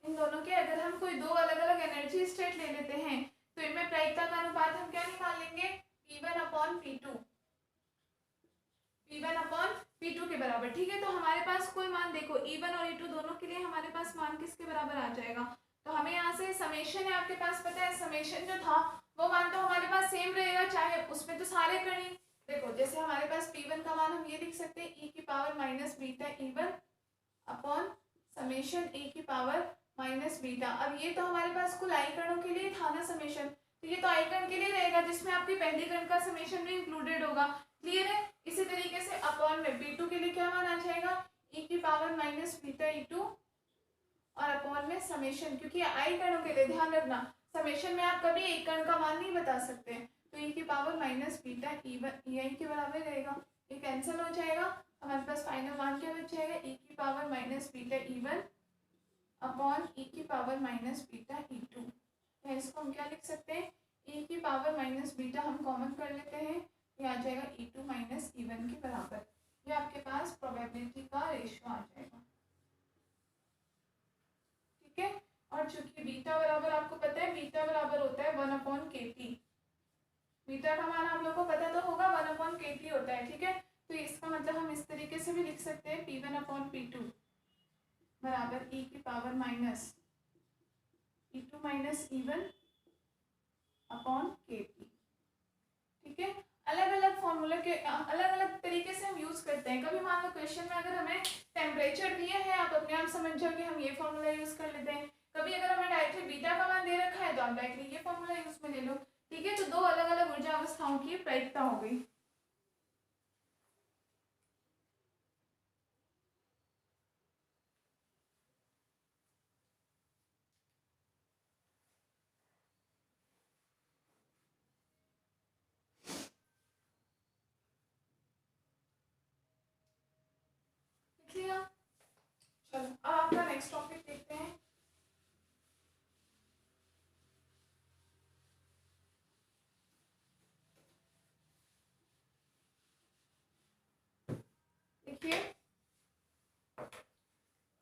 इन दोनों के, अगर हम कोई दो अलग अलग एनर्जी स्टेट ले लेते हैं तो इनमें प्रायिकता का अनुपात हम क्या निकाल लेंगे, P1 upon P2, P1 upon P2 के बराबर। ठीक है, तो हमारे पास कोई मान देखो E1 और E2 दोनों के लिए हमारे पास मान किसके बराबर आ जाएगा। तो हमें यहाँ से समेशन है आपके पास पता है, समेशन जो था वो मान तो हमारे पास सेम रहेगा, चाहे उसमें तो सारे कण ही देखो, जैसे हमारे पास P1 का मान हम ये लिख सकते हैं e की power minus beta E1 upon summation e की पावर माइनस बीटा। अब ये तो हमारे पास कुल आई कणों के लिए था ना समेशन, तो ये तो आई कण के लिए रहेगा जिसमें आपकी पहली कण का समेशन भी इंक्लूडेड होगा। क्लियर है। इसी तरीके से अपॉन में B2 के लिए क्या मान आ जाएगा, e की पावर माइनस बीटा E2 और अपॉन में समेशन, क्योंकि आई कणों के लिए ध्यान रखना समेशन में आप कभी एक कण का मान नहीं बता सकते, तो e की पावर माइनस बीटा E1 के बराबर रहेगा। ये कैंसिल हो जाएगा, हमारे पास फाइनल मान क्या बच जाएगा, e की power minus beta E1 upon e की पावर माइनस बीटा E2। तो इसको हम क्या लिख सकते हैं, e की पावर माइनस बीटा हम कॉमन कर लेते हैं, ये आ जाएगा E2 माइनस E1 के बराबर। ये आपके पास प्रोबेबिलिटी का रेशियो आ जाएगा। ठीक है, और चूंकि बीटा बराबर आपको पता है बीटा बराबर होता है 1/KT, बीटा का मान आप लोग को पता तो होगा 1/kT होता है, ठीक है। तो इसका मतलब हम इस तरीके से भी लिख सकते हैं P1/P2 बराबर e की power minus E2 minus E1/kT, ठीक है। अलग अलग फॉर्मूले के अलग अलग तरीके से हम यूज करते हैं। कभी मान लो क्वेश्चन में अगर हमें टेम्परेचर दिए हैं, आप अपने आप समझ जाओ कि हम ये फॉर्मूला यूज कर लेते हैं। कभी अगर हमें डायरेक्टली बीटा का मान दे रखा है तो आप डायरेक्टली ये फॉर्मूला यूज में ले लो, ठीक है। तो दो अलग अलग ऊर्जा अवस्थाओं की प्रायिकता हो गई। लिया, चलो अब आपका नेक्स्ट टॉपिक देखते हैं। देखिए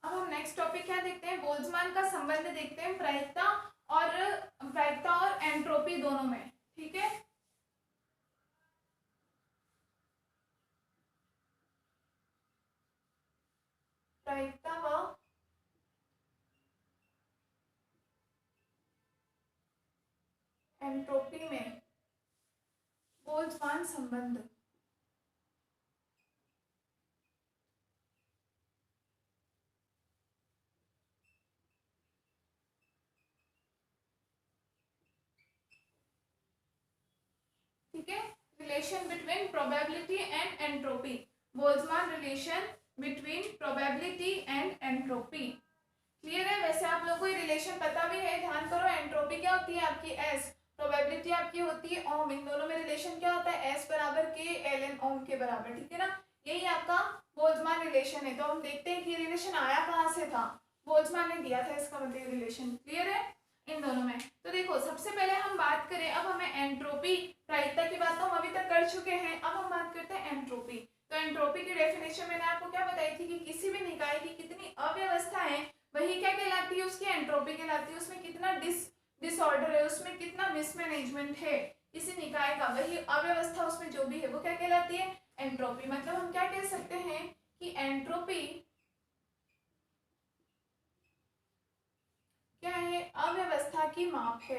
अब हम नेक्स्ट टॉपिक क्या देखते हैं, बोल्ट्जमान का संबंध देखते हैं प्रायिकता और एंट्रोपी दोनों में, ठीक है। प्रायिकता व एंट्रोपी में बोल्ट्जमान संबंध। ठीक है, relation between probability and entropy, Boltzmann relation between probability and entropy. Clear है। वैसे आप लोगों को ये रिलेशन पता भी है, ध्यान करो। एंट्रोपी क्या होती है आपकी एस, प्रोबेबिलिटी आपकी होती है ओम। इन दोनों में रिलेशन क्या होता है, एस बराबर के ln ओम के बराबर, ठीक है ना। यही आपका बोल्ट्जमान रिलेशन है। तो हम देखते हैं कि रिलेशन आया कहाँ से था, बोल्ट्जमान ने दिया था इसका मतलब रिलेशन। क्लियर है इन दोनों में। तो देखो सबसे पहले हम बात करें, अब हमें एंट्रोपी प्रायिकता की बात तो हम अभी तक कर चुके हैं। अब हम बात करते हैं एंट्रोपी। तो एंट्रोपी की डेफिनेशन मैंने आपको क्या बताई थी कि किसी भी निकाय की कितनी अव्यवस्था है वही क्या कहलाती है, उसकी एंट्रोपी कहलाती है। उसमें कितना डिसऑर्डर है, उसमें कितना मिसमैनेजमेंट है किसी निकाय का, वही अव्यवस्था उसमें जो भी है वो क्या कहलाती है, एंट्रोपी। मतलब हम क्या कह सकते हैं कि एंट्रोपी क्या है, अव्यवस्था की माप है।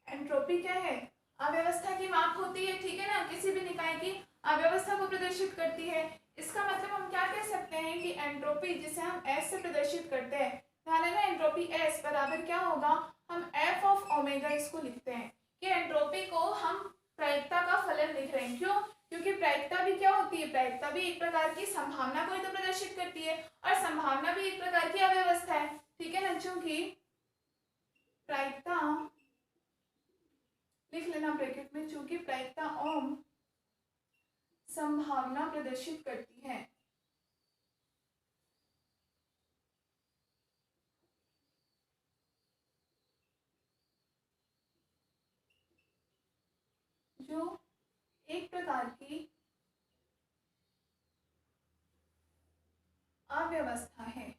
एंट्रोपी क्या है, अव्यवस्था की माप होती है, ठीक है ना। किसी भी निकाय की अव्यवस्था को प्रदर्शित करती है। इसका मतलब हम क्या कह सकते हैं कि एंट्रोपी जिसे हम एस से प्रदर्शित करते हैं, ध्यान है ना, एंट्रोपी एस बराबर क्या होगा, हम एफ ऑफ ओमेगा इसको लिखते हैं कि एंट्रोपी को हम प्रायिकता का फलन लिख रहे हैं। क्यों, क्योंकि प्रायिकता भी क्या होती है, प्रायिकता भी एक प्रकार की संभावना को ही तो प्रदर्शित करती है, और संभावना भी एक प्रकार की अव्यवस्था है, ठीक है ना। चूंकि प्रायिकता लिख लेना ब्रैकेट में, चूंकि प्रायिकता ओम संभावना प्रदर्शित करती है, जो एक प्रकार की अव्यवस्था है।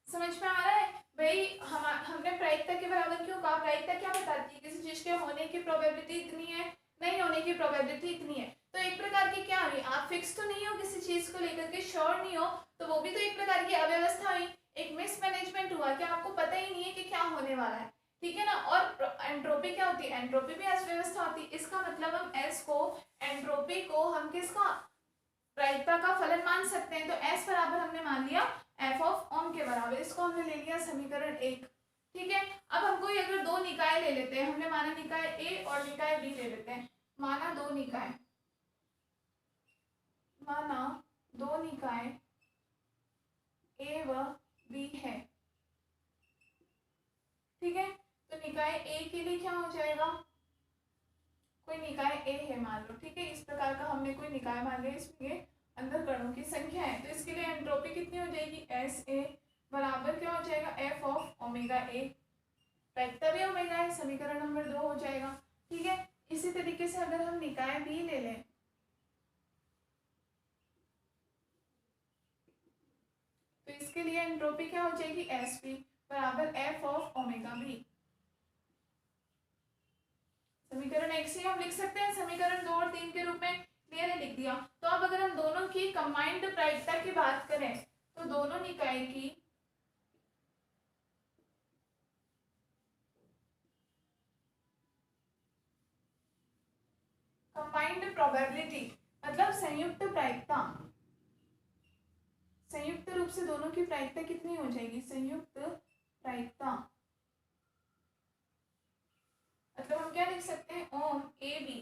समझ में आ रहा है भाई। हमने प्रायिकता के बराबर क्यों कहा, प्रायिकता क्या बताती है, किसी चीज के होने की प्रोबेबिलिटी इतनी है, नहीं होने की प्रोबेबिलिटी इतनी है। तो एक प्रकार की क्या हुई, आप फिक्स तो नहीं हो किसी चीज को लेकर के, श्योर नहीं हो, तो वो भी तो एक प्रकार की अव्यवस्था हुई, एक मिसमैनेजमेंट हुआ कि आपको पता ही नहीं है कि क्या होने वाला है, ठीक है ना। और एंट्रोपी क्या होती है, एंट्रोपी भी अव्यवस्था होती है। इसका मतलब हम एस को, एंट्रोपी को हम किसका, प्रायिकता का फलन मान सकते हैं। तो एस बराबर हमने मान लिया एफ ऑफ ओम के बराबर, इसको हमने ले लिया समीकरण 1, ठीक है। अब हम कोई अगर दो निकाय ले लेते हैं, हमने माना निकाय ए और निकाय बी ले लेते हैं, माना दो निकाय ए व बी है, ठीक है। तो निकाय ए के लिए क्या हो जाएगा, कोई निकाय ए है मान लो, ठीक है। इस प्रकार का हमने कोई निकाय मान लिया, इसमें अंदर कणों की संख्या है, तो इसके लिए एंट्रोपी कितनी हो जाएगी, एस ए बराबर क्या हो जाएगा, एफ ऑफ ओमेगा ए, प्रायिकता भी ओमेगा है, समीकरण नंबर 2 हो जाएगा, ठीक है। इसी तरीके से अगर हम निकाय बी ले लें तो इसके लिए एंट्रोपी क्या हो जाएगी, एस पी बराबर एफ ऑफ ओमेगा बी। समीकरण एक से हम लिख सकते हैं समीकरण 2 और 3 के रूप में, क्लियर है, लिख दिया। तो अब अगर हम दोनों की कंबाइंड प्रायिकता की बात करें तो दोनों निकाय की कंबाइंड प्रोबेबिलिटी मतलब संयुक्त प्रायिकता, संयुक्त रूप से दोनों की प्रायिकता कितनी हो जाएगी, संयुक्त प्रायिकता मतलब हम क्या लिख सकते हैं, ओम ए बी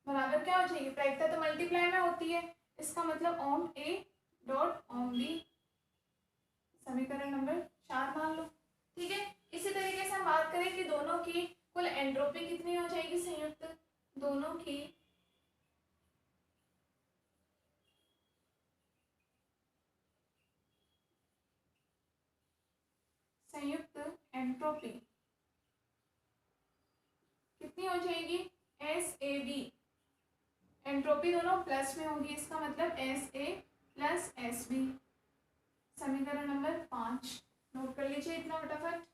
बराबर क्या हो जाएगी, प्रायिकता तो मल्टीप्लाई में होती है, इसका मतलब ओम ए डॉट ओम बी, समीकरण नंबर 4 मान लो, ठीक है। इसी तरीके से हम बात करें कि दोनों की कुल एंट्रोपी कितनी हो जाएगी संयुक्त, दोनों की संयुक्त एंट्रोपी कितनी हो जाएगी, एस ए बी, एंट्रोपी दोनों प्लस में होगी, इसका मतलब S A plus S B, समीकरण नंबर 5 नोट कर लीजिए इतना फटाफट।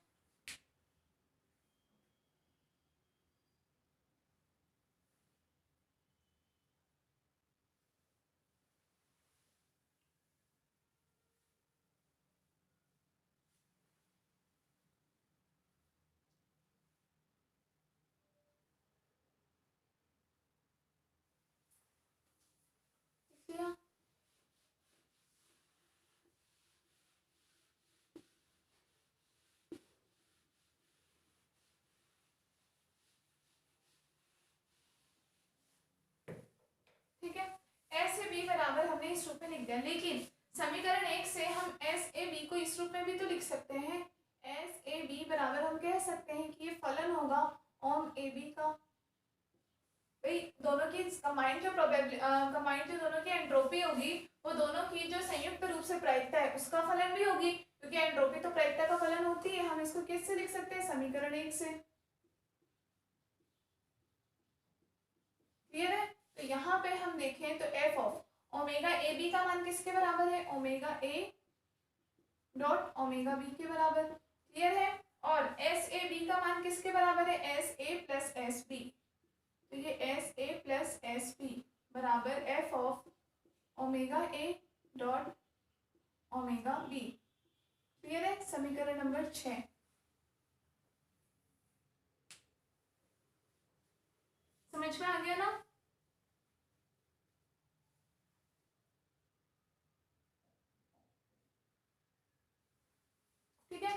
ठीक है, एस ए बी बराबर हमने इस रूप में लिख दिया, लेकिन समीकरण 1 से हम एस ए बी को इस रूप में भी तो लिख सकते हैं, एस ए बी बराबर हम कह सकते हैं कि ये फलन होगा ओम ए बी का, भाई दोनों की कंबाइंड जो कंबाइंड जो दोनों की एंट्रोपी होगी वो दोनों की जो संयुक्त रूप से प्रायिकता है उसका फलन भी होगी, क्योंकि एंट्रोपी तो प्रायिकता का फलन होती है। हम इसको किससे लिख सकते हैं, समीकरण 1 से, क्लियर है। तो यहाँ पे हम देखें तो F of omega A B का मान किसके बराबर है, omega A dot omega B के बराबर, क्लियर है। और एस ए बी का मान किसके बराबर है, S A plus S B, तो ये S A plus S B बराबर F of omega A dot omega B, clear है, समीकरण नंबर 6। समझ में आ गया ना। ठीक है,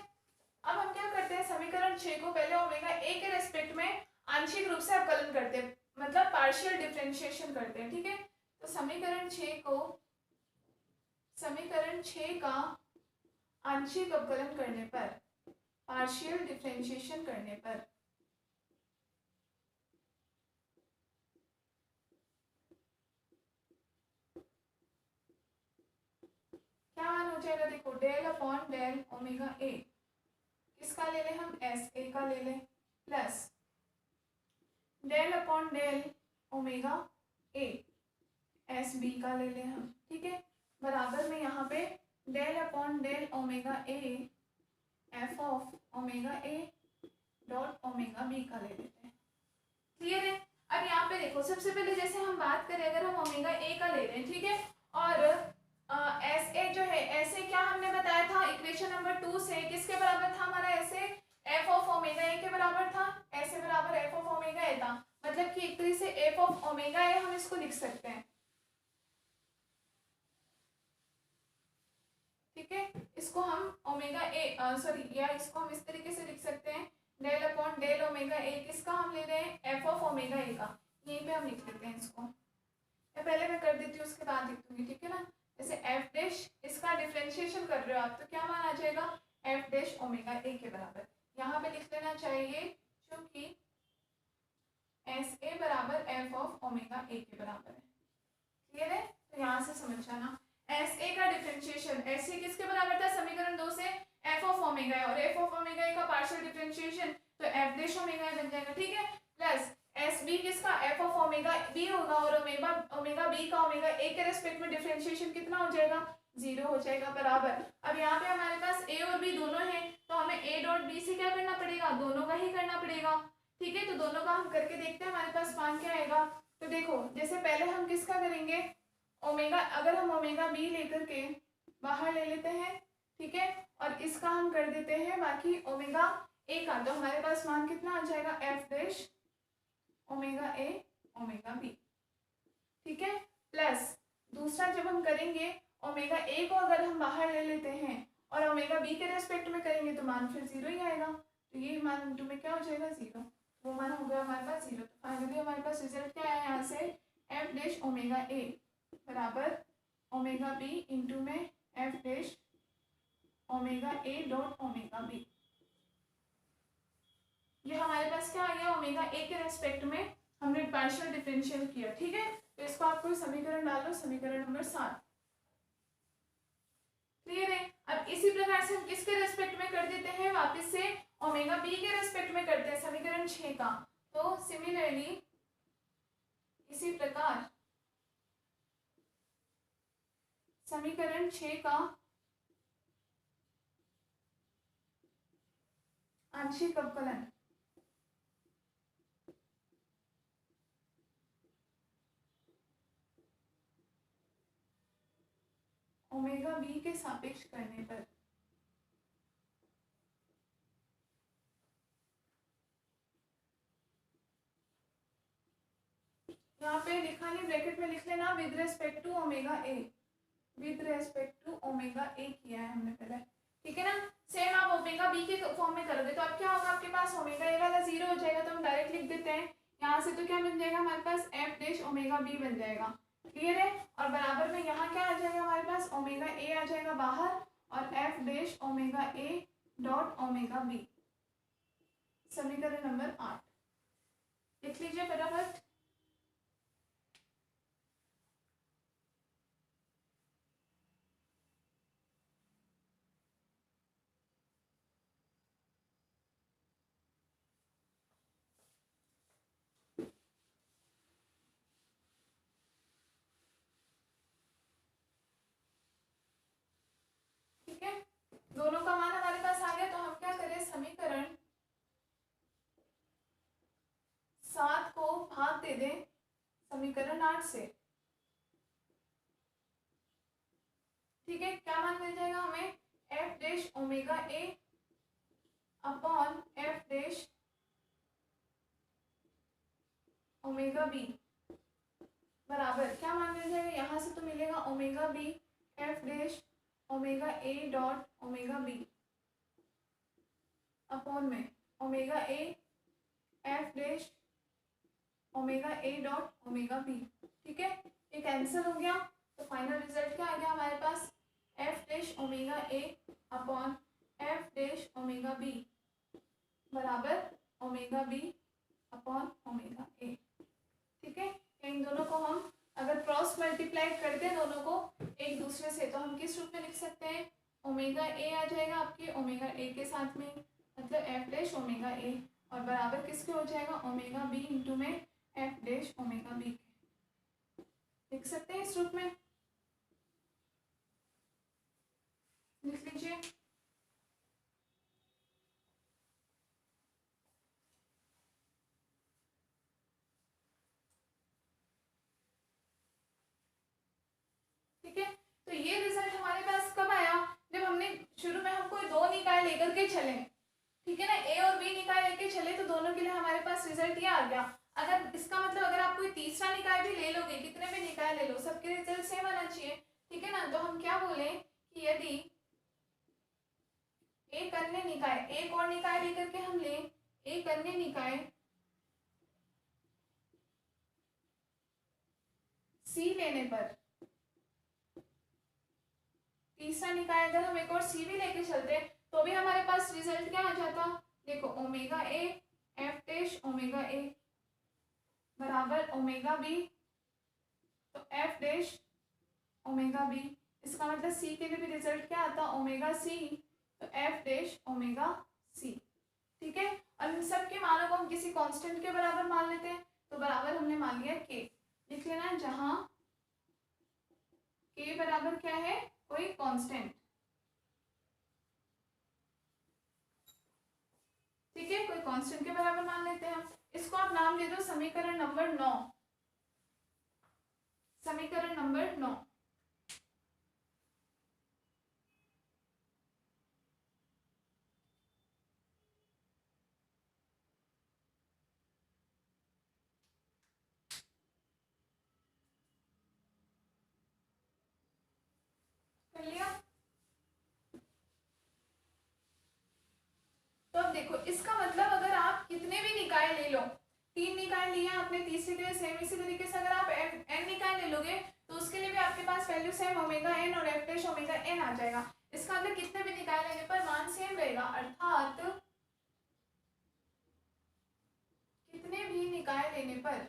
अब हम क्या करते हैं, समीकरण 6 को पहले ओमेगा ए के रेस्पेक्ट में आंशिक रूप से अवकलन करते हैं, मतलब पार्शियल डिफरेंशिएशन करते हैं, ठीक है। तो समीकरण 6 का आंशिक अवकलन करने पर, पार्शियल डिफरेंशिएशन करने पर क्या मान हो जाएगा, देखो del upon del omega A, किसका ले लें हम, एस ए का ले लें, plus del upon del omega A S B का ले लें हम, ठीक है, बराबर में यहाँ पे del upon del omega A F of omega A dot omega B का ले लेते हैं, क्लियर है। अब यहाँ पे देखो सबसे पहले जैसे हम बात करें, अगर हम ओमेगा ए का ले रहे हैं, ठीक है, और एस ए जो है, एस ए क्या हमने बताया था इक्वेशन नंबर 2 से, किसके बराबर था हमारा, S A F of omega ए के बराबर था, एस ए बराबर एफ ऑफ ओमेगा ए था, मतलब कि एक तरीके से एफ ऑफ ओमेगा ए हम इसको लिख सकते हैं, ठीक है। इसको हम ओमेगा ए सॉरी या इसको हम इस तरीके से लिख सकते हैं, del upon del omega A, किसका हम ले रहे हैं, एफ ऑफ ओमेगा ए का, यहीं पे हम लिख लेते हैं इसको, या पहले मैं कर देती हूँ उसके बाद लिख दूंगी, ठीक है ना। जैसे एफ डैश, इसका डिफरेंशिएशन कर रहे हो आप, तो क्या मान आ जाएगा, एफ डैश ओमेगा ए के बराबर, यहाँ पे लिख लेना चाहिए क्योंकि एस ए बराबर एफ ऑफ ओमेगा ए के बराबर है, क्लियर है। तो यहाँ से समझ जाना, एस ए का डिफरेंशिएशन, एस ए किसके बराबर था, समीकरण 2 से एफ ऑफ ओमेगा ए, और एफ ऑफ ओमेगा ए का पार्शियल डिफरेंशिएशन तो एफ डैश ओमेगा ए बन जाएगा, ठीक है, प्लस एस एस बी किसका एफ ऑफ ओमेगा बी होगा और ओमेगा ओमेगा बी का ओमेगा ए के रेस्पेक्ट में डिफरेंशिएशन कितना हो जाएगा, 0 हो जाएगा बराबर। अब यहाँ पे हमारे पास ए और बी दोनों हैं तो हमें ए डॉट बी से क्या करना पड़ेगा, दोनों का ही करना पड़ेगा। ठीक है, तो दोनों का हम करके देखते हैं हमारे पास मान क्या आएगा। तो देखो जैसे पहले हम किसका करेंगे, ओमेगा, अगर हम ओमेगा बी लेकर के बाहर ले लेते हैं, ठीक है, और इसका हम कर देते हैं बाकी ओमेगा ए का, तो हमारे पास मान कितना आ जाएगा, F dash omega A omega B. ठीक है, प्लस दूसरा जब हम करेंगे ओमेगा ए को अगर हम बाहर ले लेते हैं और ओमेगा बी के रेस्पेक्ट में करेंगे तो मान फिर 0 ही आएगा, तो ये मान तुम्हें क्या हो जाएगा, 0, वो मान हो गया हमारे पास 0। तो फाइनली हमारे पास रिजल्ट क्या आया यहाँ से, एफ डैश ओमेगा ए बराबर ओमेगा बी इंटू में F dash omega A dot omega B. ये हमारे पास क्या आ गया, ओमेगा ए के रेस्पेक्ट में हमने पार्शियल डिफरेंशियल किया। ठीक है, तो इसको आपको समीकरण डालो, समीकरण नंबर 7। क्लियर है। अब इसी प्रकार से हम किसके रेस्पेक्ट में कर देते हैं, वापस से ओमेगा बी के रेस्पेक्ट में करते हैं समीकरण 6 का। तो सिमिलरली इसी प्रकार समीकरण 6 का आंशिक अवकलन ओमेगा बी के सापेक्ष करने पर यहाँ पे लिखा नहीं, ब्रैकेट में लिख लेना with respect to omega A, with respect to omega A किया है हमने पहले। ठीक है ना, सेम आप ओमेगा बी के फॉर्म में करोगे तो अब क्या होगा, आपके पास ओमेगा ए वाला 0 हो जाएगा, तो हम डायरेक्ट लिख देते हैं यहाँ से। तो क्या बन जाएगा हमारे पास, एफ डैश ओमेगा बी बन जाएगा। क्लियर है, और बराबर में यहाँ क्या आ जाएगा हमारे पास, ओमेगा ए आ जाएगा बाहर और F dash omega A dot omega B. समीकरण नंबर 8 लिख लीजिए फटाफट। ठीक है, दोनों का मान हमारे पास आ गया, तो हम क्या करें, समीकरण 7 को भाग दे दें समीकरण 8 से। ठीक है, क्या मान मिल जाएगा हमें, F dash omega A upon F dash omega B बराबर क्या मान मिल जाएगा, यहाँ से तो मिलेगा omega B F dash omega A dot omega B upon में omega A F dash omega A dot omega B. ठीक है, ये कैंसिल हो गया, तो फाइनल रिजल्ट क्या आ गया हमारे पास, F dash omega A upon F dash omega B बराबर omega B upon omega A. ठीक है, इन दोनों को हम अगर क्रॉस मल्टीप्लाई कर दें दोनों को एक दूसरे से, तो हम किस रूप में लिख सकते हैं, ओमेगा ए आ जाएगा आपके ओमेगा ए के साथ में, मतलब एफ डैश ओमेगा ए, और बराबर किसके हो जाएगा, ओमेगा बी इंटू में एफ डैश ओमेगा बी। लिख सकते हैं इस रूप में, लिख लीजिए। ठीक है, तो ये रिजल्ट हमारे पास कब आया, जब हमने शुरू में हम कोई 2 निकाय लेकर के चले। ठीक है ना, ए और बी निकाय लेके चले तो दोनों के लिए हमारे पास रिजल्ट ये आ गया। अगर इसका मतलब अगर आप कोई तीसरा निकाय भी ले लोगे, कितने भी निकाय ले लो, सबके रिजल्ट सेम आना चाहिए। ठीक है ना, तो हम क्या बोले कि यदि एक अन्य निकाय, एक और निकाय लेकर के हम ले, एक अन्य निकाय सी लेने पर, तीसरा निकाय अगर हम एक और सी भी लेके चलते तो भी हमारे पास रिजल्ट क्या आ जाता, देखो omega A F dash omega A बराबर ओमेगा बी, तो एफ डैश ओमेगा बी, इसका मतलब सी के लिए भी रिजल्ट क्या आता, ओमेगा सी, तो एफ डैश ओमेगा सी। ठीक है, और इन सब के मानों को हम किसी कांस्टेंट के बराबर मान लेते हैं, तो बराबर हमने मान लिया के। लिख लेना जहां के बराबर क्या है, कोई कांस्टेंट। ठीक है, कोई कांस्टेंट के बराबर मान लेते हैं हम। इसको आप नाम दे दो समीकरण नंबर 9। समीकरण नंबर 9। कर लिया। तो अब देखो इसका मतलब अगर आप कितने भी निकाय ले लो, 3 निकाय लिए आपने, तीसरे के लिए सेम इसी तरीके से अगर आप n निकाय ले लोगे तो उसके लिए भी आपके पास वैल्यू सेम ओमेगा n और f डैश ओमेगा n आ जाएगा। इसका मतलब कितने भी निकाय लेने पर मान सेम रहेगा, अर्थात कितने भी निकाय लेने पर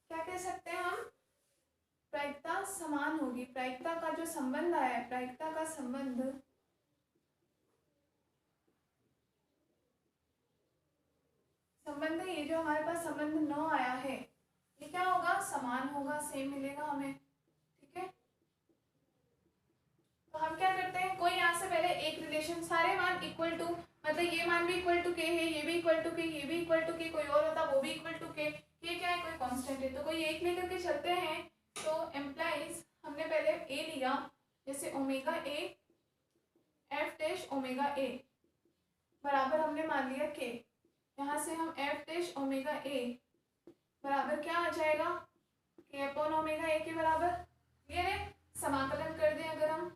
क्या कह सकते हैं हम, प्रायिकता समान होगी। प्रायिकता का जो संबंध आया है, प्रायिकता का संबंध ये जो हमारे पास संबंध 9 आया है, ये क्या होगा, समान होगा, सेम मिलेगा हमें। ठीक है, तो हम क्या करते हैं, कोई यहाँ से पहले एक रिलेशन, सारे मान इक्वल टू, मतलब ये मान भी इक्वल टू के है, ये भी इक्वल टू के, ये भी इक्वल टू के, कोई और होता वो भी इक्वल टू के, ये क्या है, कोई कांस्टेंट है, तो कोई एक लेकर के चलते हैं। तो एम्प्लाइज हमने पहले ए लिया, जैसे omega A F dash omega A बराबर हमने मान लिया के। यहाँ से हम एफ डैश ओमेगा ए बराबर क्या आ जाएगा, के अपॉन ओमेगा ए के बराबर। क्लियर है, समाकलन कर दें अगर हम,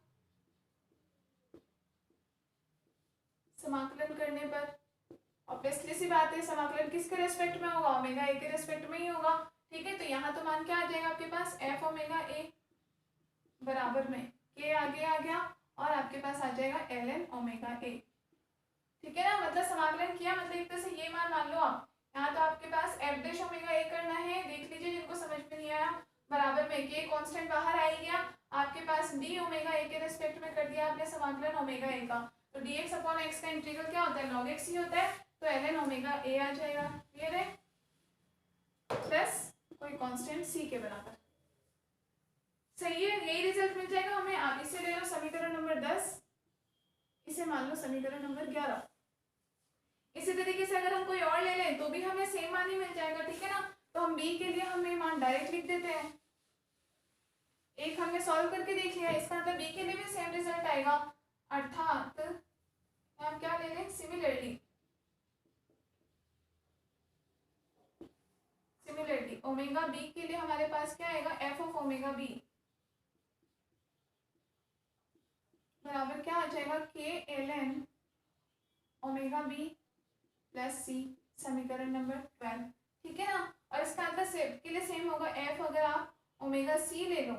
समाकलन करने पर ऑब्वियसली सी बात है समाकलन किसके रेस्पेक्ट में होगा, ओमेगा ए के रेस्पेक्ट में ही होगा। ठीक है, तो यहाँ तो मान क्या आ जाएगा आपके पास, एफ ओमेगा ए बराबर में के आगे आ गया और आपके पास आ जाएगा एल एन ओमेगा ए। ठीक है ना, मतलब समाकलन किया, मतलब एक तरह से ये मान लो आप, यहाँ तो आपके पास एफ डैश ओमेगा ए करना है, देख लीजिए जिनको समझ में नहीं आया, बराबर में के कांस्टेंट बाहर आ गया, आपके पास डी ओमेगा ए के रेस्पेक्ट में कर दिया आपने समाकलन ओमेगा ए का, तो dx अपॉन x का इंटीग्रल क्या होता है, log x ही होता है, तो ln ओमेगा a आ जाएगा। क्लियर है, प्लस कोई कांस्टेंट c के बराबर। सही है, यही रिजल्ट मिल जाएगा हमें। आप इसे ले लो समीकरण नंबर 10, इसे मान लो समीकरण नंबर 11। इसी तरीके से अगर हम कोई और ले लें तो भी हमें सेम मान ही मिल जाएगा। ठीक है ना, तो हम b के लिए हम ये मान डायरेक्ट लिख देते हैं। एक हमने सॉल्व करके देख लिया, इसका मतलब b के लिए भी सेम रिजल्ट आएगा, अर्थात हम क्या ले लें, सिमिलरली ओमेगा बी के लिए हमारे पास क्या आएगा, एफ ऑफ ओमेगा बी बराबर क्या आ जाएगा, K L N omega B plus C, समीकरण नंबर 12। ठीक है ना, और इसका आंसर सेम के लिए सेम होगा, एफ अगर आप ओमेगा सी ले लो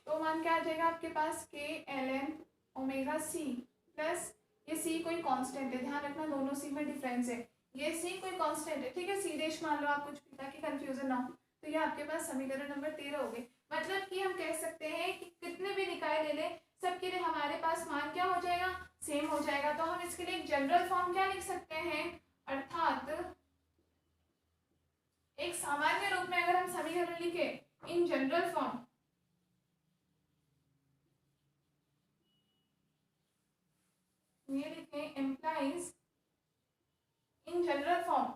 तो मान क्या आ जाएगा आपके पास, K L N omega C plus, ये सी कोई कांस्टेंट है, ध्यान रखना दोनों सी में डिफरेंस है, ये सी कोई कांस्टेंट है। ठीक है, सी डैश मान लो आप कुछ भी, ताकि कंफ्यूजन ना हो। तो ये आपके पास समीकरण नंबर 13 हो गए। मतलब कि हम कह सकते हैं कि कितने भी निकाय ले लें सबके लिए हमारे पास मान क्या हो जाएगा, सेम हो जाएगा। तो हम इसके लिए एक जनरल फॉर्म क्या लिख सकते हैं, अर्थात एक सामान्य रूप में अगर हम समीकरण लिखे, इन जनरल फॉर्म, ये लिखे implies in general form,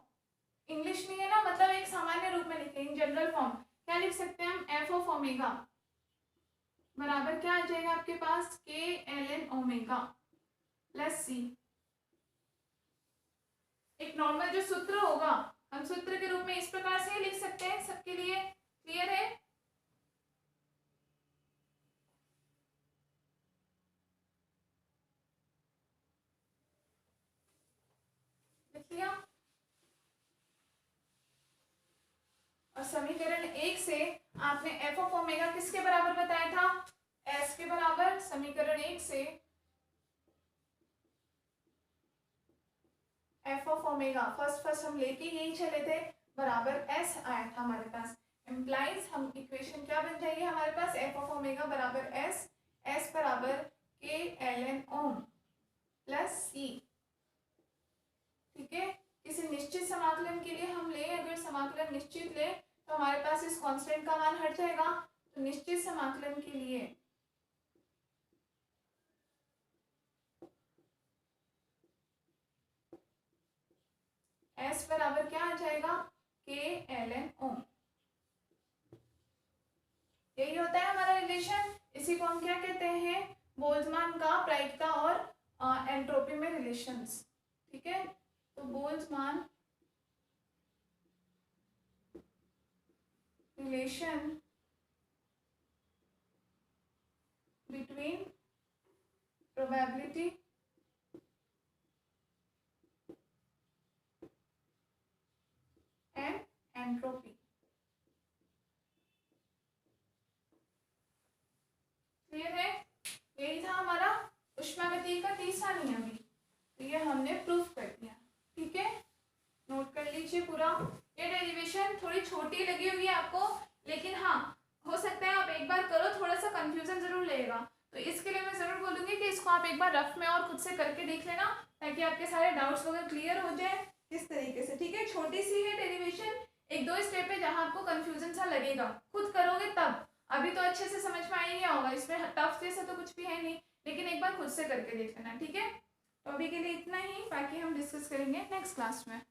English नहीं है ना, मतलब एक सामान्य रूप में लिखे इन जनरल फॉर्म, क्या लिख सकते हैं हम, एफ ऑफ ओमेगा बराबर क्या आ जाएगा आपके पास, K L N omega plus सी। एक नॉर्मल जो सूत्र होगा हम सूत्र के रूप में इस प्रकार से लिख सकते हैं सबके लिए। क्लियर है, लिख लिया। और समीकरण 1 से आपने एफ ऑफ ओमेगा किसके बराबर बताया था, एस के बराबर। समीकरण 1 से एफ ऑफ ओमेगा फर्स्ट हम लेके यही चले थे, बराबर एस आया था हमारे पास। इम्प्लाइज हम इक्वेशन क्या बन जाएगी हमारे पास, एफ ऑफ ओमेगा बराबर एस, एस बराबर के एल एन ओम प्लस सी। ठीक है, किसी निश्चित समाकलन के लिए हम ले, अगर समाकलन निश्चित ले तो हमारे पास इस कांस्टेंट का मान हट जाएगा। तो निश्चित समाकलन के लिए एस बराबर क्या आ जाएगा, के एल एन ओम। यही होता है हमारा रिलेशन। इसी को हम क्या कहते हैं, बोल्ट्जमान का प्रायिकता और एंट्रोपी में रिलेशंस। ठीक है, तो Boltzmann relation between probability and entropy. Clear है, यही था हमारा ऊष्मागतिकी का तीसरा नियम भी। तो ये हमने प्रूफ कर दिया। ठीक है, नोट कर लीजिए पूरा। ये डेरिवेशन थोड़ी छोटी लगी होगी आपको, लेकिन हाँ हो सकता है आप एक बार करो, थोड़ा सा कंफ्यूजन जरूर लगेगा। तो इसके लिए मैं जरूर बोलूँगी कि इसको आप एक बार रफ में और खुद से करके देख लेना, ताकि आपके सारे डाउट्स वगैरह क्लियर हो जाए किस तरीके से। ठीक है, छोटी सी है डेरिवेशन, एक दो स्टेप है जहाँ आपको कंफ्यूजन सा लगेगा, खुद करोगे तब। अभी तो अच्छे से समझ में आ ही गया होगा, इसमें टफ जैसा तो कुछ भी है नहीं, लेकिन एक बार खुद से करके देख लेना। ठीक है, तो अभी के लिए इतना ही, बाकी हम डिस्कस करेंगे नेक्स्ट क्लास में।